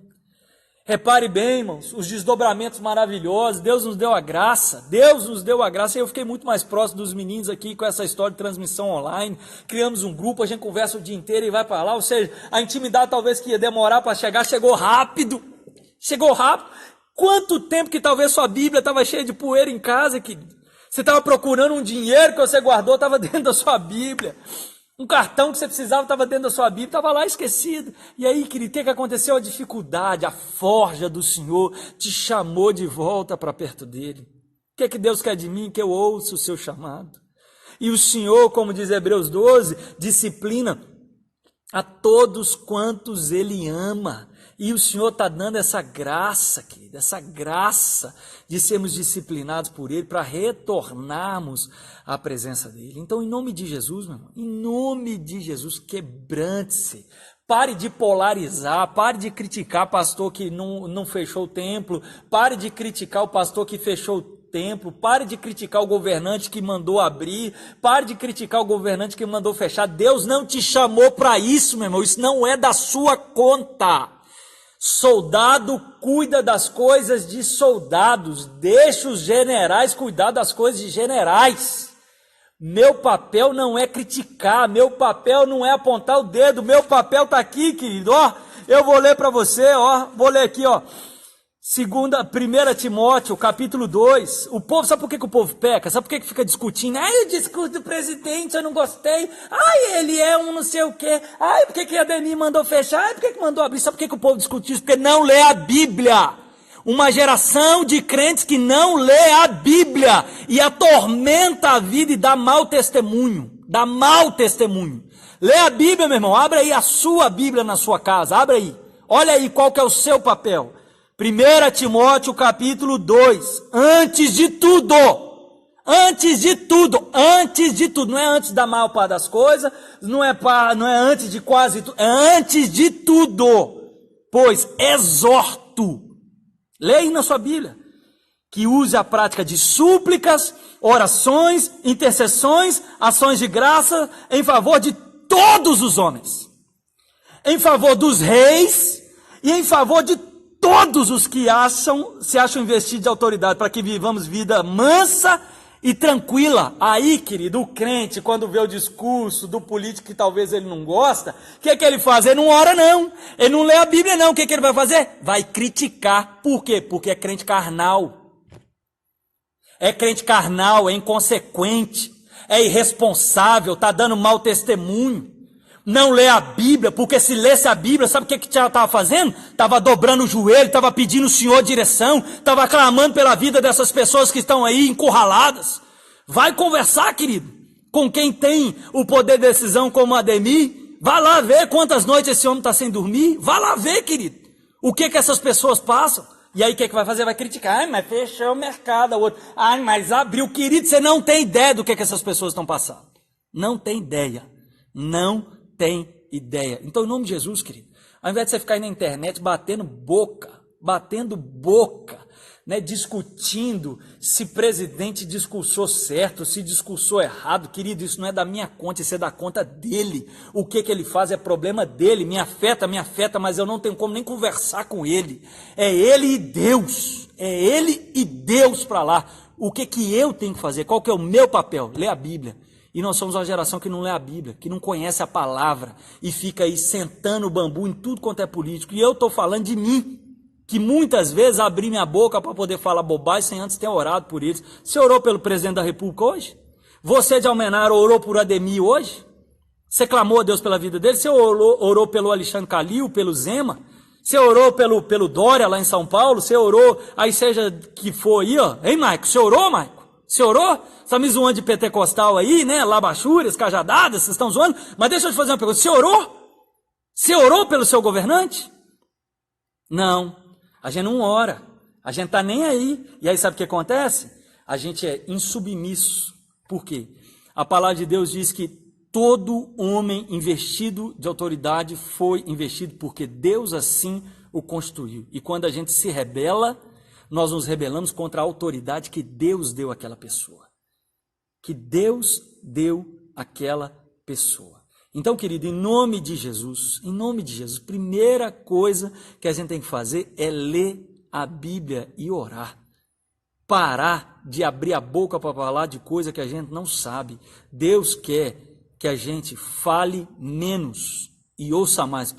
A: Repare bem, irmãos, os desdobramentos maravilhosos. Deus nos deu a graça, e eu fiquei muito mais próximo dos meninos aqui com essa história de transmissão online. Criamos um grupo, a gente conversa o dia inteiro e vai para lá, ou seja, a intimidade talvez que ia demorar para chegar, chegou rápido. Quanto tempo que talvez sua Bíblia estava cheia de poeira em casa, querido? Você estava procurando um dinheiro que você guardou, estava dentro da sua Bíblia. Um cartão que você precisava estava dentro da sua Bíblia, estava lá esquecido. E aí, querido, o que aconteceu? A dificuldade, a forja do Senhor te chamou de volta para perto dele. O que é que Deus quer de mim? Que eu ouça o seu chamado. E o Senhor, como diz Hebreus 12, disciplina a todos quantos Ele ama. E o Senhor está dando essa graça, querido, essa graça de sermos disciplinados por Ele para retornarmos à presença dEle. Então, em nome de Jesus, meu irmão, em nome de Jesus, quebrante-se. Pare de polarizar, pare de criticar o pastor que não fechou o templo, pare de criticar o pastor que fechou o templo, pare de criticar o governante que mandou abrir, pare de criticar o governante que mandou fechar. Deus não te chamou para isso, meu irmão, isso não é da sua conta. Soldado cuida das coisas de soldados, deixa os generais cuidar das coisas de generais. Meu papel não é criticar, meu papel não é apontar o dedo, meu papel está aqui, querido, eu vou ler para você, vou ler aqui, 1 Timóteo, capítulo 2, o povo, sabe por que o povo peca? Sabe por que fica discutindo? O discurso do presidente, eu não gostei, ele é um não sei o quê, por que a Ademir mandou fechar, por que mandou abrir? Sabe por que o povo discute isso? Porque não lê a Bíblia. Uma geração de crentes que não lê a Bíblia e atormenta a vida e dá mau testemunho, Lê a Bíblia, meu irmão, abre aí a sua Bíblia na sua casa, abre aí, olha aí qual que é o seu papel. 1 Timóteo capítulo 2, antes de tudo, não é antes da maior parte das coisas, não é antes de quase tudo, é antes de tudo, pois exorto, lê aí na sua Bíblia, que use a prática de súplicas, orações, intercessões, ações de graça, em favor de todos os homens, em favor dos reis e em favor de todos os que se acham investidos de autoridade, para que vivamos vida mansa e tranquila. Aí, querido, o crente, quando vê o discurso do político que talvez ele não gosta, o que é que ele faz? Ele não ora não, ele não lê a Bíblia não, o que é que ele vai fazer? Vai criticar. Por quê? Porque é crente carnal.
B: é crente carnal, é inconsequente, é irresponsável, está dando mau testemunho, não lê a Bíblia, porque se lesse a Bíblia, sabe o que Tiago estava fazendo? Estava dobrando o joelho, estava pedindo ao Senhor direção, estava clamando pela vida dessas pessoas que estão aí encurraladas. Vai conversar, querido, com quem tem o poder de decisão como Ademir. Vai lá ver quantas noites esse homem está sem dormir. Vai lá ver, querido, o que essas pessoas passam. E aí o que vai fazer? Vai criticar. Ai, mas fechou o mercado. Ai, mas abriu. Querido, você não tem ideia do que essas pessoas estão passando. Não tem ideia. Não tem ideia. Então, em nome de Jesus, querido, ao invés de você ficar aí na internet batendo boca, né, discutindo se presidente discursou certo, se discursou errado, querido, isso não é da minha conta, isso é da conta dele. O que ele faz é problema dele, me afeta, mas eu não tenho como nem conversar com ele. É ele e Deus para lá. O que eu tenho que fazer? Qual que é o meu papel? Ler a Bíblia. E nós somos uma geração que não lê a Bíblia, que não conhece a palavra e fica aí sentando o bambu em tudo quanto é político. E eu estou falando de mim, que muitas vezes abri minha boca para poder falar bobagem sem antes ter orado por eles. Você orou pelo presidente da República hoje? Você de Almenara orou por Ademir hoje? Você clamou a Deus pela vida dele? Você orou pelo Alexandre Calil, pelo Zema? Você orou pelo Dória lá em São Paulo? Você orou, aí seja que for aí, ó. Hein, Maico? Você orou, Maico? Você orou? Você está me zoando de pentecostal aí, né? Labachúrias, cajadadas, vocês estão zoando? Mas deixa eu te fazer uma pergunta. Você orou? Você orou pelo seu governante? Não. A gente não ora. A gente está nem aí. E aí sabe o que acontece? A gente é insubmisso. Por quê? A palavra de Deus diz que todo homem investido de autoridade foi investido porque Deus assim o constituiu. E quando a gente se rebela, nós nos rebelamos contra a autoridade que Deus deu àquela pessoa. Que Deus deu àquela pessoa. Então, querido, em nome de Jesus, primeira coisa que a gente tem que fazer é ler a Bíblia e orar. Parar de abrir a boca para falar de coisa que a gente não sabe. Deus quer que a gente fale menos e ouça mais.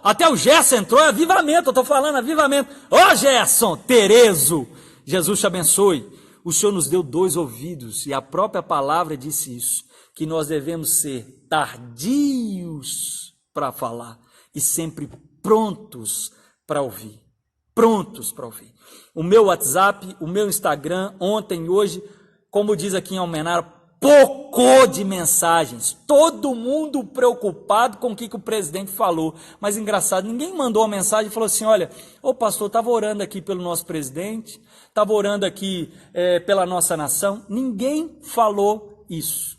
B: Até o Gerson entrou, é avivamento, eu estou falando avivamento. Gerson, Terezo, Jesus te abençoe. O Senhor nos deu 2 ouvidos e a própria palavra disse isso, que nós devemos ser tardios para falar e sempre prontos para ouvir. Prontos para ouvir. O meu WhatsApp, o meu Instagram, ontem e hoje, como diz aqui em Almenara, pocô de mensagens, todo mundo preocupado com o que o presidente falou, mas engraçado, ninguém mandou uma mensagem e falou assim, olha, pastor, estava orando aqui pelo nosso presidente, estava orando aqui pela nossa nação, ninguém falou isso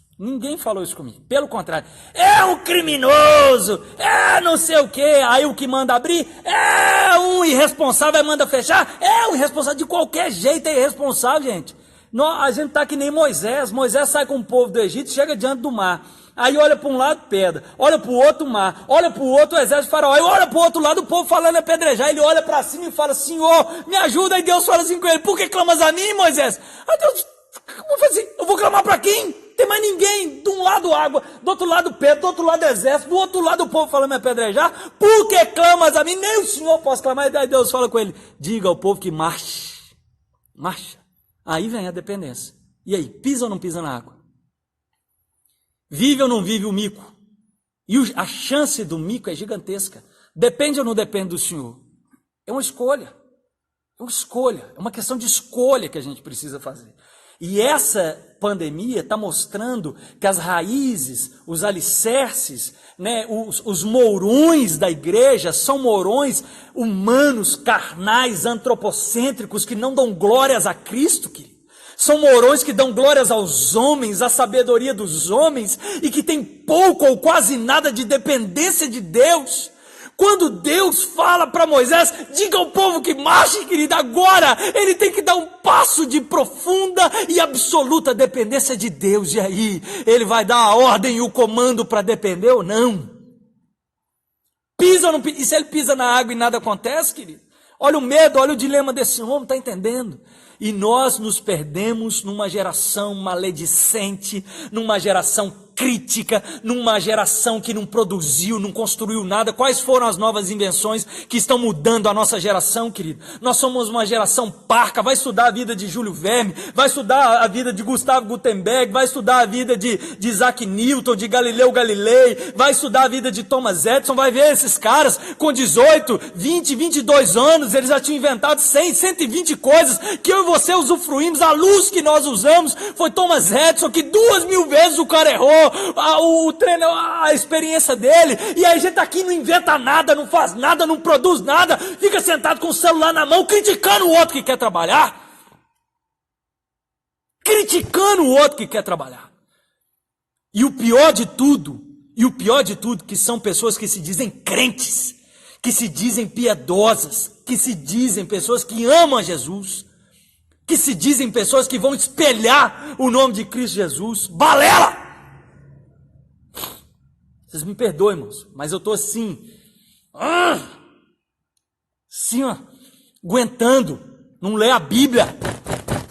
B: comigo, pelo contrário, é um criminoso, é não sei o que, aí o que manda abrir, é um irresponsável, aí manda fechar, é um irresponsável, de qualquer jeito é irresponsável, gente. A gente está que nem Moisés sai com o povo do Egito, chega diante do mar, aí olha para um lado pedra, olha para o outro mar, olha para o outro exército de faraó, aí olha para o outro lado o povo falando apedrejar, ele olha para cima e fala, Senhor, me ajuda, aí Deus fala assim com ele, por que clamas a mim, Moisés? Aí Deus, como assim? Eu vou clamar para quem? Não tem mais ninguém, de um lado água, do outro lado pedra, do outro lado exército, do outro lado o povo falando me apedrejar, por que clamas a mim? Nem o Senhor posso clamar, e aí Deus fala com ele, diga ao povo que marche. Aí vem a dependência. E aí, pisa ou não pisa na água? Vive ou não vive o mico? E a chance do mico é gigantesca. Depende ou não depende do Senhor? É uma escolha. É uma questão de escolha que a gente precisa fazer. E essa pandemia está mostrando que as raízes, os alicerces, né, os mourões da igreja são mourões humanos, carnais, antropocêntricos, que não dão glórias a Cristo, querido. São mourões que dão glórias aos homens, à sabedoria dos homens, e que tem pouco ou quase nada de dependência de Deus. Quando Deus fala para Moisés, diga ao povo que marche, querido, agora ele tem que dar um passo de profunda e absoluta dependência de Deus. E aí, ele vai dar a ordem e o comando para depender ou não? Pisa ou não pisa? E se ele pisa na água e nada acontece, querido? Olha o medo, olha o dilema desse homem, está entendendo? E nós nos perdemos numa geração maledicente, numa geração crítica, numa geração que não produziu, não construiu nada. Quais foram as novas invenções que estão mudando a nossa geração, querido? Nós somos uma geração parca. Vai estudar a vida de Júlio Verne, vai estudar a vida de Gustavo Gutenberg, vai estudar a vida de Isaac Newton, de Galileu Galilei, vai estudar a vida de Thomas Edison, vai ver esses caras com 18, 20, 22 anos, eles já tinham inventado 100, 120 coisas que eu e você usufruímos. A luz que nós usamos foi Thomas Edison, que 2000 vezes o cara errou, o treino, a experiência dele, e aí a gente aqui não inventa nada, não faz nada, não produz nada, fica sentado com o celular na mão, criticando o outro que quer trabalhar. Criticando o outro que quer trabalhar. E o pior de tudo, que são pessoas que se dizem crentes, que se dizem piedosas, que se dizem pessoas que amam a Jesus, que se dizem pessoas que vão espelhar o nome de Cristo Jesus. Balela! Vocês me perdoem, irmãos, mas eu estou assim, assim, ó, aguentando. Não lê a Bíblia.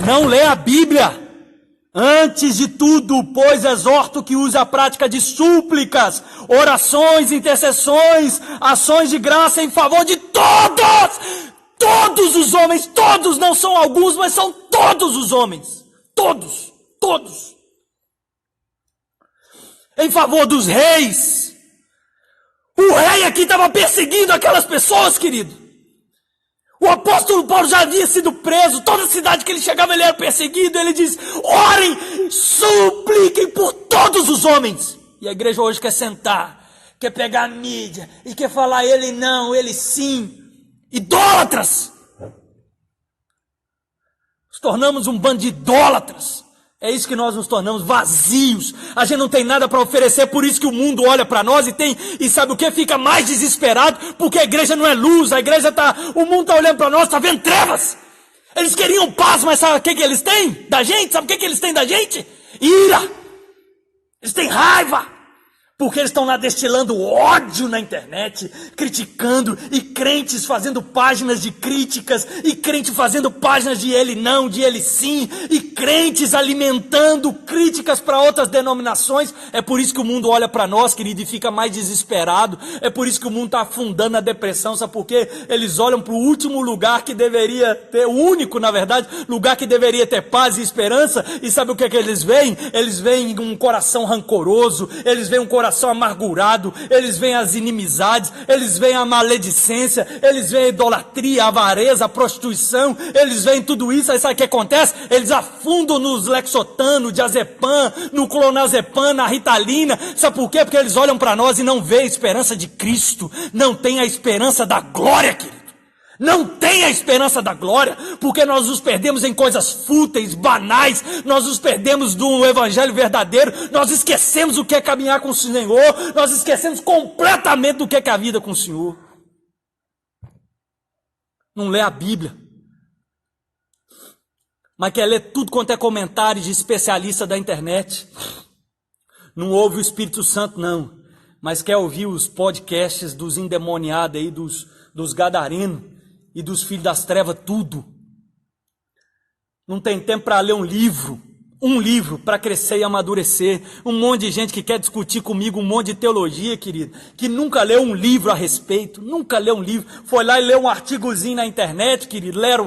B: Não lê a Bíblia. Antes de tudo, pois, exorto que use a prática de súplicas, orações, intercessões, ações de graça em favor de todos os homens, todos, não são alguns, mas são todos os homens, todos, em favor dos reis. O rei aqui estava perseguindo aquelas pessoas, querido. O apóstolo Paulo já havia sido preso, toda cidade que ele chegava ele era perseguido. Ele diz: orem, supliquem por todos os homens. E a igreja hoje quer sentar, quer pegar a mídia e quer falar ele não, ele sim. Idólatras! Nos tornamos um bando de idólatras. É isso que nós nos tornamos, vazios. A gente não tem nada para oferecer, por isso que o mundo olha para nós e sabe o que? Fica mais desesperado, porque a igreja não é luz, o mundo está olhando para nós, está vendo trevas. Eles queriam paz, mas sabe o que eles têm da gente? Sabe o que eles têm da gente? Ira. Eles têm raiva. Porque eles estão lá destilando ódio na internet, criticando, e crentes fazendo páginas de críticas, e crente fazendo páginas de ele não, de ele sim, e crentes alimentando críticas para outras denominações. É por isso que o mundo olha para nós, querido, e fica mais desesperado. É por isso que o mundo está afundando na depressão. Sabe por quê? Eles olham para o último lugar que deveria ter, o único, na verdade, lugar que deveria ter paz e esperança, e sabe o que é que eles veem? Eles veem um coração rancoroso, eles veem um coração amargurado, eles veem as inimizades, eles veem a maledicência, eles veem a idolatria, a avareza, a prostituição, eles veem tudo isso. Aí sabe o que acontece? Eles afundam nos Lexotan, no diazepam, no clonazepam, na Ritalina. Sabe por quê? Porque eles olham para nós e não veem a esperança de Cristo, não tem a esperança da glória, querido. Não tem a esperança da glória, porque nós nos perdemos em coisas fúteis, banais, nós nos perdemos do evangelho verdadeiro, nós esquecemos o que é caminhar com o Senhor, nós esquecemos completamente do que é a vida com o Senhor. Não lê a Bíblia, mas quer ler tudo quanto é comentário de especialista da internet. Não ouve o Espírito Santo não, mas quer ouvir os podcasts dos endemoniados aí, dos gadarenos e dos filhos das trevas, tudo. Não tem tempo para ler um livro para crescer e amadurecer. Um monte de gente que quer discutir comigo um monte de teologia, querido, que nunca leu um livro a respeito, nunca leu um livro, foi lá e leu um artigozinho na internet, querido, lero,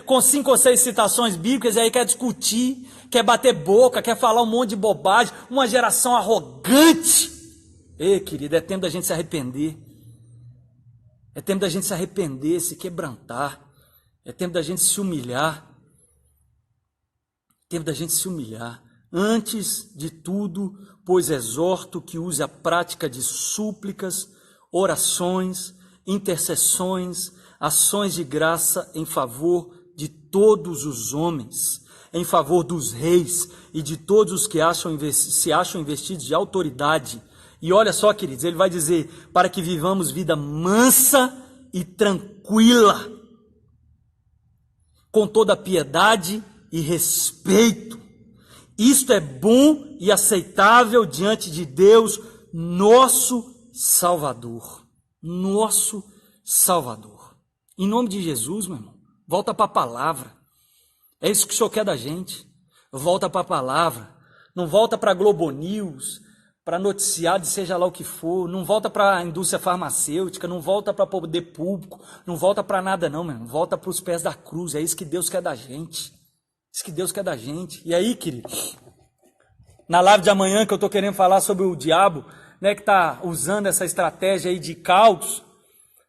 B: com 5 ou 6 citações bíblicas, e aí quer discutir, quer bater boca, quer falar um monte de bobagem, uma geração arrogante. Ei, querido, é tempo da gente se arrepender. É tempo da gente se arrepender, se quebrantar. É tempo da gente se humilhar. É tempo da gente se humilhar. Antes de tudo, pois exorto que use a prática de súplicas, orações, intercessões, ações de graça em favor de todos os homens, em favor dos reis e de todos os que se acham investidos de autoridade. E olha só, queridos, ele vai dizer, para que vivamos vida mansa e tranquila, com toda piedade e respeito. Isto é bom e aceitável diante de Deus, nosso Salvador. Nosso Salvador. Em nome de Jesus, meu irmão, volta para a palavra. É isso que o Senhor quer da gente. Volta para a palavra. Não volta para a Globo News. para noticiar, seja lá o que for, não volta para a indústria farmacêutica, não volta para poder público, não volta para nada não, meu irmão, volta para os pés da cruz, é isso que Deus quer da gente, isso que Deus quer da gente. E aí, querido, na live de amanhã que eu estou querendo falar sobre o diabo, né, que está usando essa estratégia aí de caos,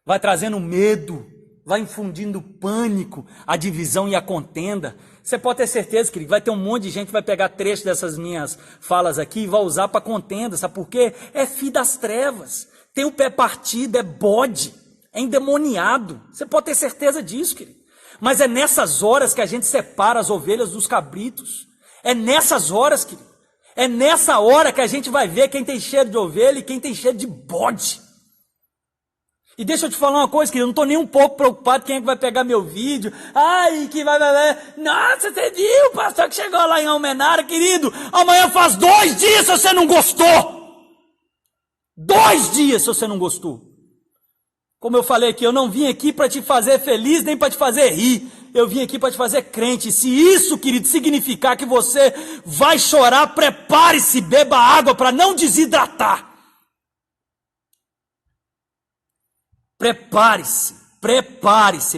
B: vai trazendo medo, vai infundindo pânico, a divisão e a contenda. Você pode ter certeza, querido, vai ter um monte de gente que vai pegar trecho dessas minhas falas aqui e vai usar para contenda, sabe por quê? É filho das trevas, tem o pé partido, é bode, é endemoniado. Você pode ter certeza disso, querido. Mas é nessas horas que a gente separa as ovelhas dos cabritos. É nessas horas, querido. É nessa hora que a gente vai ver quem tem cheiro de ovelha e quem tem cheiro de bode. E deixa eu te falar uma coisa, querido, eu não estou nem um pouco preocupado quem é que vai pegar meu vídeo. Ai, que vai... Nossa, você viu o pastor que chegou lá em Almenara, querido? Amanhã faz 2 dias se você não gostou. 2 dias se você não gostou. Como eu falei aqui, eu não vim aqui para te fazer feliz nem para te fazer rir. Eu vim aqui para te fazer crente. Se isso, querido, significar que você vai chorar, prepare-se, beba água para não desidratar. Prepare-se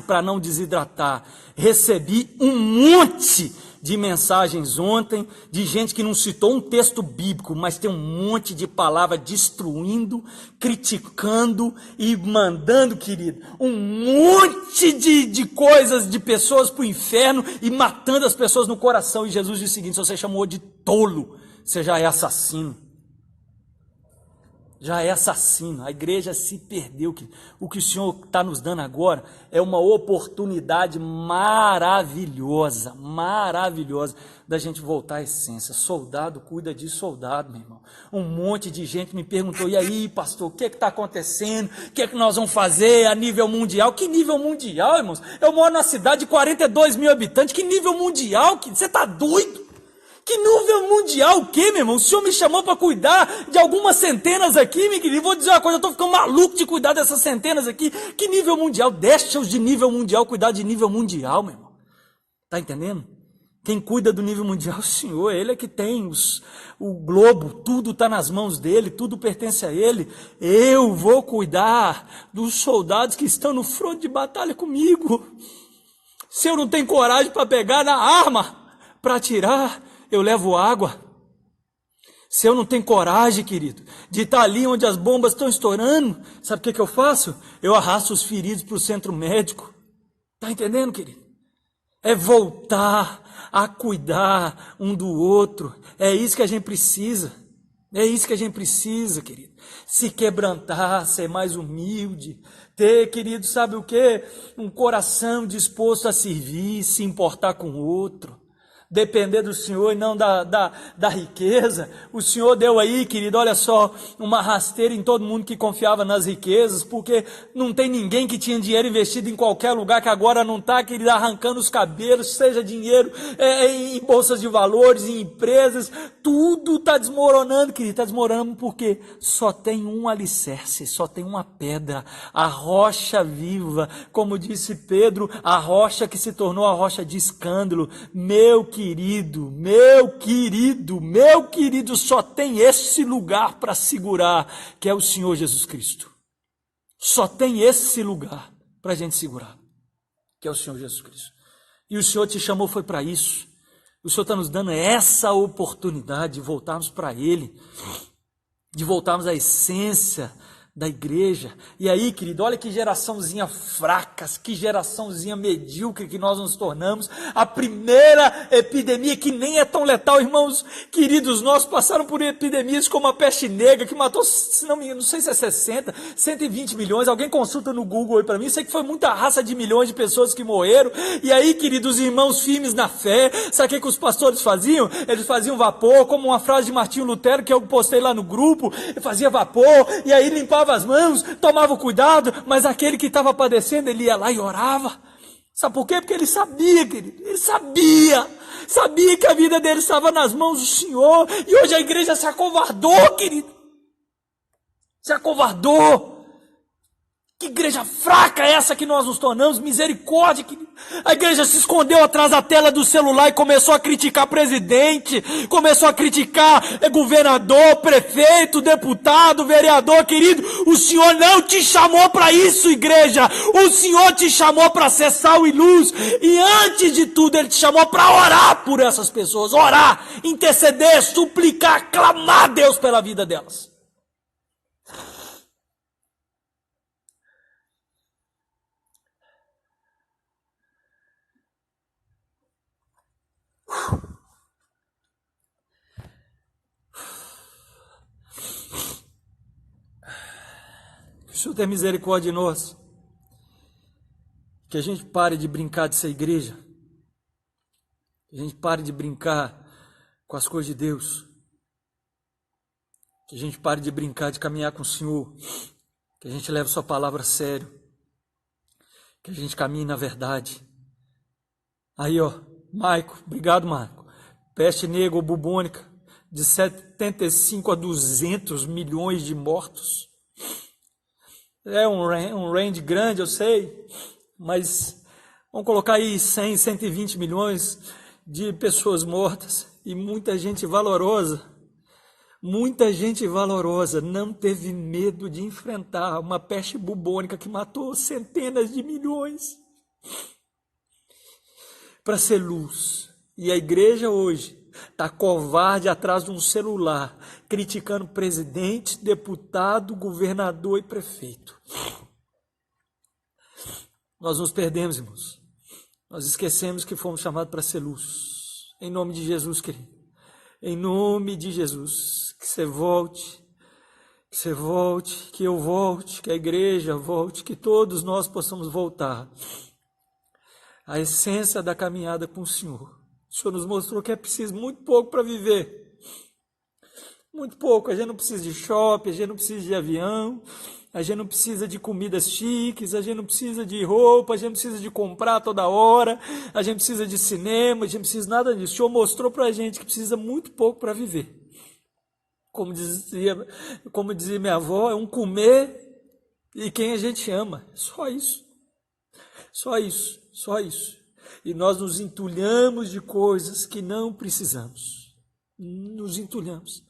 B: para não desidratar. Recebi um monte de mensagens ontem, de gente que não citou um texto bíblico, mas tem um monte de palavra destruindo, criticando e mandando, querido, um monte de coisas, de pessoas para o inferno e matando as pessoas no coração. E Jesus disse o seguinte: se você chamou de tolo, você já é assassino. Já é assassino, a igreja se perdeu. O que o Senhor está nos dando agora é uma oportunidade maravilhosa, da gente voltar à essência. Soldado cuida de soldado, meu irmão. Um monte de gente me perguntou: e aí, pastor, o que está acontecendo? O que é que nós vamos fazer a nível mundial? Que nível mundial, irmãos? Eu moro numa cidade de 42 mil habitantes, que nível mundial? Você está doido? Que nível mundial o quê, meu irmão? O Senhor me chamou para cuidar de algumas centenas aqui, meu querido. Vou dizer uma coisa, eu estou ficando maluco de cuidar dessas centenas aqui. Que nível mundial? Deixa os de nível mundial cuidar de nível mundial, meu irmão. Tá entendendo? Quem cuida do nível mundial é o Senhor. Ele é que tem o globo, tudo está nas mãos dele, tudo pertence a ele. Eu vou cuidar dos soldados que estão no fronte de batalha comigo. Se eu não tenho coragem para pegar na arma, para atirar, eu levo água. Se eu não tenho coragem, querido, de estar ali onde as bombas estão estourando, sabe o que eu faço? Eu arrasto os feridos para o centro médico. Está entendendo, querido? É voltar a cuidar um do outro. É isso que a gente precisa. É isso que a gente precisa, querido. Se quebrantar, ser mais humilde. Ter, querido, sabe o quê? Um coração disposto a servir, se importar com o outro. Depender do Senhor e não da riqueza. O Senhor deu aí, querido, olha só, uma rasteira em todo mundo que confiava nas riquezas, porque não tem ninguém que tinha dinheiro investido em qualquer lugar que agora não está, querido, arrancando os cabelos, seja dinheiro em bolsas de valores, em empresas, tudo está desmoronando, querido, está desmoronando porque só tem um alicerce, só tem uma pedra, a rocha viva, como disse Pedro, a rocha que se tornou a rocha de escândalo. Meu querido, só tem esse lugar para segurar, que é o Senhor Jesus Cristo. Só tem esse lugar para a gente segurar, que é o Senhor Jesus Cristo. E o Senhor te chamou foi para isso. O Senhor está nos dando essa oportunidade de voltarmos para Ele, de voltarmos à essência da igreja. E aí, querido, olha que geraçãozinha fraca, que geraçãozinha medíocre que nós nos tornamos. A primeira epidemia, que nem é tão letal, irmãos queridos, nós passaram por epidemias como a peste negra, que matou, não sei se é 60, 120 milhões, alguém consulta no Google aí para mim, sei que foi muita raça de milhões de pessoas que morreram. E aí, queridos, irmãos firmes na fé, sabe o que os pastores faziam? Eles faziam vapor, como uma frase de Martinho Lutero, que eu postei lá no grupo, fazia vapor, e aí limpava as mãos, tomava cuidado, mas aquele que estava padecendo, ele ia lá e orava. Sabe por quê? Porque ele sabia, querido, ele sabia que a vida dele estava nas mãos do Senhor, e hoje a igreja se acovardou, querido, se acovardou. Que igreja fraca é essa que nós nos tornamos? Misericórdia! A igreja se escondeu atrás da tela do celular e começou a criticar presidente, começou a criticar governador, prefeito, deputado, vereador. Querido, o Senhor não te chamou para isso, igreja. O Senhor te chamou para ser sal e luz. E antes de tudo, Ele te chamou para orar por essas pessoas. Orar, interceder, suplicar, clamar a Deus pela vida delas. Que o Senhor tenha misericórdia de nós. Que a gente pare de brincar de ser igreja. Que a gente pare de brincar com as coisas de Deus. Que a gente pare de brincar de caminhar com o Senhor. Que a gente leve sua palavra a sério. Que a gente caminhe na verdade. Aí, ó, Maico, obrigado, Maico. Peste negra ou bubônica, de 75 a 200 milhões de mortos. É um range grande, eu sei, mas vamos colocar aí 100, 120 milhões de pessoas mortas e muita gente valorosa não teve medo de enfrentar uma peste bubônica que matou centenas de milhões para ser luz. E a igreja hoje está covarde atrás de um celular, criticando presidente, deputado, governador e prefeito. Nós nos perdemos, irmãos. Nós esquecemos que fomos chamados para ser luz. Em nome de Jesus, querido. Em nome de Jesus. Que você volte, que eu volte, que a igreja volte, que todos nós possamos voltar à essência da caminhada com o Senhor. O Senhor nos mostrou que é preciso muito pouco para viver. Muito pouco. A gente não precisa de shopping, a gente não precisa de avião, a gente não precisa de comidas chiques, a gente não precisa de roupa, a gente não precisa de comprar toda hora, a gente precisa de cinema, a gente não precisa de nada disso. O Senhor mostrou para a gente que precisa muito pouco para viver. Como dizia minha avó, é um comer e quem a gente ama. Só isso. Só isso. Só isso. E nós nos entulhamos de coisas que não precisamos. Nos entulhamos.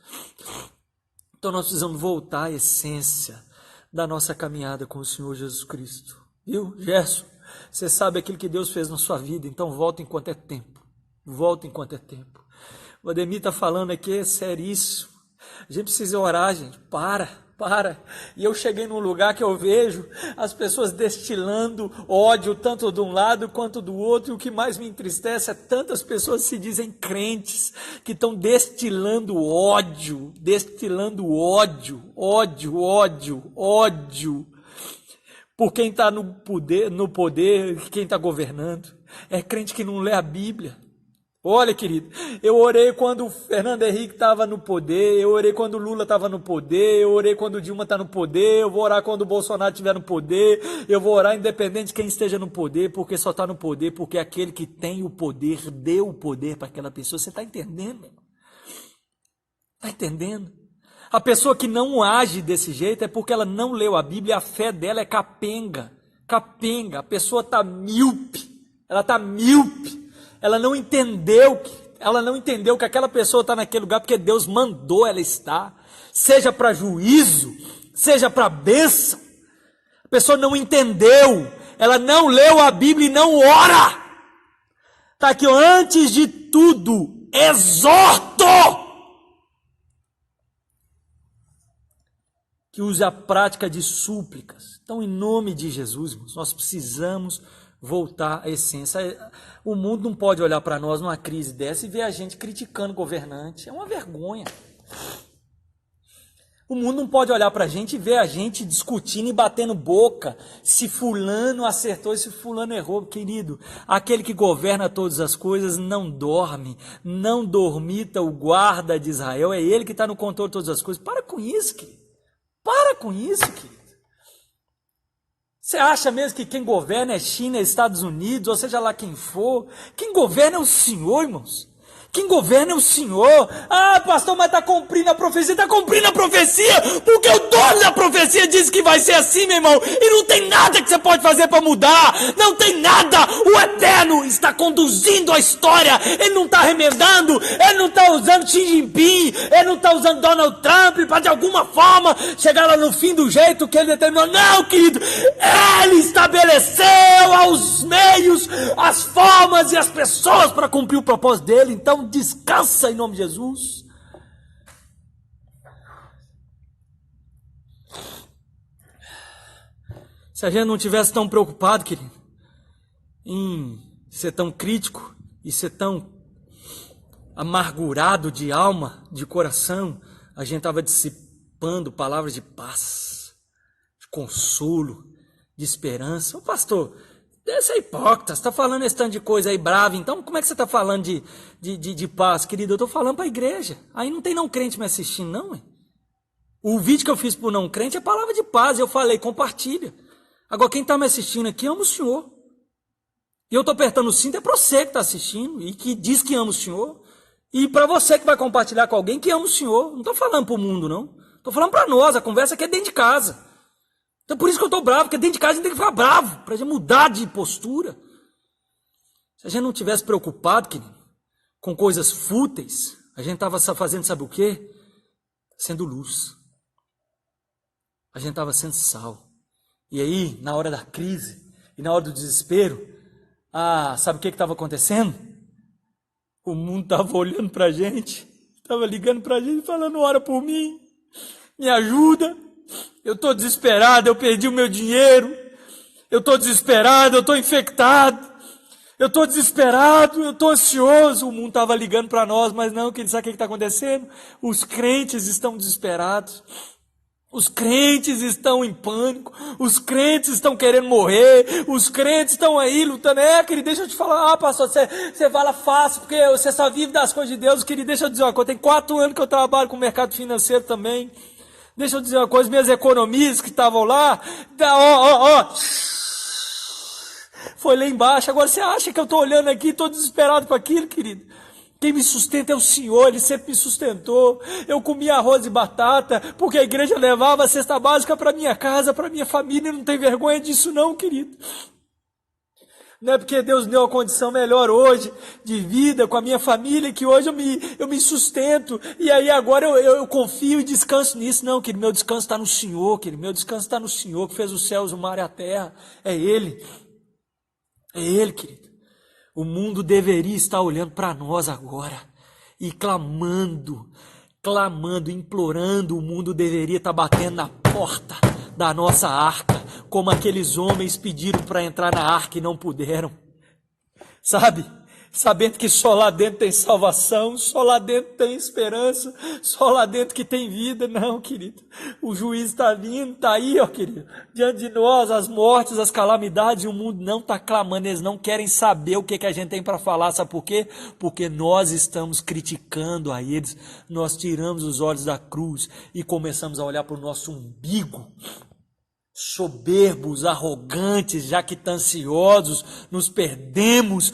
B: Então nós precisamos voltar à essência da nossa caminhada com o Senhor Jesus Cristo. Viu, Gerson? Você sabe aquilo que Deus fez na sua vida, então volta enquanto é tempo. Volta enquanto é tempo. O Ademir está falando aqui, é seríssimo. A gente precisa orar, gente. Para. E eu cheguei num lugar que eu vejo as pessoas destilando ódio, tanto de um lado quanto do outro, e o que mais me entristece é tantas pessoas que se dizem crentes, que estão destilando ódio, por quem está no poder, quem está governando. É crente que não lê a Bíblia. Olha, querido, eu orei quando o Fernando Henrique estava no poder, eu orei quando o Lula estava no poder, eu orei quando o Dilma está no poder, eu vou orar quando o Bolsonaro estiver no poder, eu vou orar independente de quem esteja no poder, porque só está no poder, porque aquele que tem o poder, deu o poder para aquela pessoa. Você está entendendo? Está entendendo? A pessoa que não age desse jeito é porque ela não leu a Bíblia, a fé dela é capenga, a pessoa está míope, ela não entendeu que aquela pessoa está naquele lugar porque Deus mandou ela estar, seja para juízo, seja para bênção. A pessoa não entendeu, ela não leu a Bíblia e não ora. Está aqui, antes de tudo, exorto que use a prática de súplicas. Então, em nome de Jesus, irmãos, nós precisamos voltar à essência. O mundo não pode olhar para nós numa crise dessa e ver a gente criticando o governante. É uma vergonha. O mundo não pode olhar para a gente e ver a gente discutindo e batendo boca, se fulano acertou e se fulano errou. Querido, aquele que governa todas as coisas não dorme, não dormita o guarda de Israel, é ele que está no controle de todas as coisas. Para com isso, querido. Querido. Você acha mesmo que quem governa é China, Estados Unidos, ou seja lá quem for? Quem governa é o Senhor, irmãos. Quem governa é o Senhor. Ah, pastor, mas está cumprindo a profecia. Está cumprindo a profecia, porque o dono da profecia disse que vai ser assim, meu irmão. E não tem nada que você pode fazer para mudar. Não tem nada. O Eterno está conduzindo a história. Ele não está remendando. Ele não está usando Xi Jinping. Ele não está usando Donald Trump para de alguma forma chegar lá no fim do jeito que ele determinou. Não, querido. Ele estabeleceu aos meios, as formas e as pessoas para cumprir o propósito dele. Então descansa em nome de Jesus. Se a gente não tivesse tão preocupado, querido, em ser tão crítico e ser tão amargurado de alma, de coração, a gente estava dissipando palavras de paz, de consolo, de esperança. Ô pastor, você é hipócrita, você está falando esse tanto de coisa aí brava, então como é que você está falando de paz, querido? Eu estou falando para a igreja, aí não tem não crente me assistindo não, hein? O vídeo que eu fiz para o não crente é palavra de paz, eu falei, compartilha. Agora quem está me assistindo aqui ama o Senhor, e eu estou apertando o cinto, é para você que está assistindo, e que diz que ama o Senhor, e para você que vai compartilhar com alguém que ama o Senhor. Não estou falando para o mundo não, estou falando para nós, a conversa aqui é dentro de casa. Então por isso que eu estou bravo, porque dentro de casa a gente tem que ficar bravo, para a gente mudar de postura. Se a gente não tivesse preocupado, querido, com coisas fúteis, a gente estava fazendo sabe o quê? Sendo luz. A gente estava sendo sal. E aí, na hora da crise e na hora do desespero, sabe o que estava acontecendo? O mundo estava olhando para a gente, estava ligando para a gente, falando, ora por mim, me ajuda. Eu estou desesperado, eu perdi o meu dinheiro, eu estou desesperado, eu estou infectado, eu estou desesperado, eu estou ansioso. O mundo estava ligando para nós, mas não, querido, sabe o que está acontecendo? Os crentes estão desesperados, os crentes estão em pânico, os crentes estão querendo morrer, os crentes estão aí lutando. Querido, deixa eu te falar, pastor, você fala fácil, porque você só vive das coisas de Deus. Querido, deixa eu dizer uma coisa, tem 4 anos que eu trabalho com o mercado financeiro também. Deixa eu dizer uma coisa, minhas economias que estavam lá, foi lá embaixo. Agora você acha que eu estou olhando aqui, estou desesperado com aquilo, querido? Quem me sustenta é o Senhor, Ele sempre me sustentou. Eu comia arroz e batata, porque a igreja levava a cesta básica para minha casa, para minha família. Não tem vergonha disso não, querido. Não é porque Deus deu uma condição melhor hoje, de vida, com a minha família, que hoje eu me sustento, e aí agora eu confio e descanso nisso. Não, querido, meu descanso está no Senhor, querido, meu descanso está no Senhor, que fez os céus, o mar e a terra. É Ele, querido. O mundo deveria estar olhando para nós agora, e clamando, implorando. O mundo deveria estar batendo na porta da nossa arca, como aqueles homens pediram para entrar na arca e não puderam, sabe? Sabendo que só lá dentro tem salvação, só lá dentro tem esperança, só lá dentro que tem vida. Não, querido, o juiz está vindo, está aí, ó, querido, diante de nós, as mortes, as calamidades, e o mundo não está clamando, eles não querem saber o que a gente tem para falar. Sabe por quê? Porque nós estamos criticando a eles, nós tiramos os olhos da cruz e começamos a olhar para o nosso umbigo, soberbos, arrogantes, jactanciosos, nos perdemos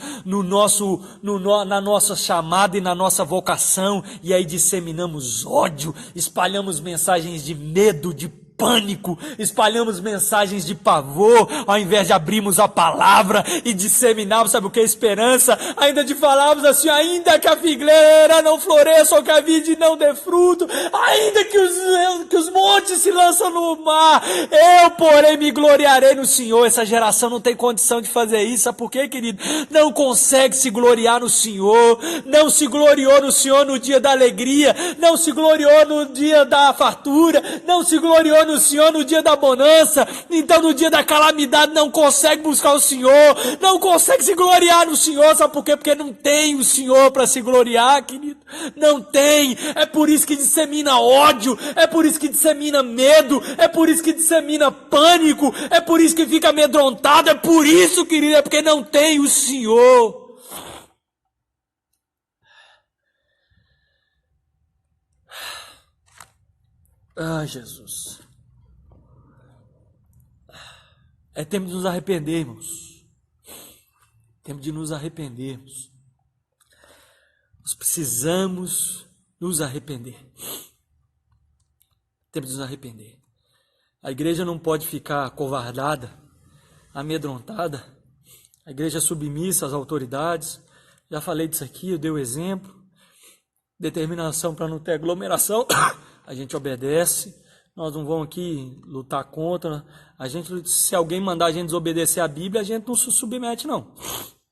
B: na nossa chamada e na nossa vocação, e aí disseminamos ódio, espalhamos mensagens de medo, de pânico, espalhamos mensagens de pavor, ao invés de abrirmos a palavra e disseminarmos, sabe o que é esperança? Ainda de falarmos assim, ainda que a figueira não floresça ou que a vide não dê fruto, ainda que os montes se lançam no mar, eu, porém, me gloriarei no Senhor. Essa geração não tem condição de fazer isso. Sabe por quê, querido? Não consegue se gloriar no Senhor, não se gloriou no Senhor no dia da alegria, não se gloriou no dia da fartura, não se gloriou no Senhor no dia da bonança. Então no dia da calamidade não consegue buscar o Senhor, não consegue se gloriar no Senhor. Sabe por quê? Porque não tem o Senhor para se gloriar, querido, não tem. É por isso que dissemina ódio, é por isso que dissemina medo, é por isso que dissemina pânico, é por isso que fica amedrontado, é por isso, querido, é porque não tem o Senhor. Jesus, é tempo de nos arrependermos, tempo de nos arrependermos. Nós precisamos nos arrepender. Temos de nos arrepender. A igreja não pode ficar acovardada, amedrontada. A igreja é submissa às autoridades. Já falei disso aqui, eu dei o exemplo. Determinação para não ter aglomeração, a gente obedece. Nós não vamos aqui lutar contra. Se alguém mandar a gente desobedecer a Bíblia, a gente não se submete, não.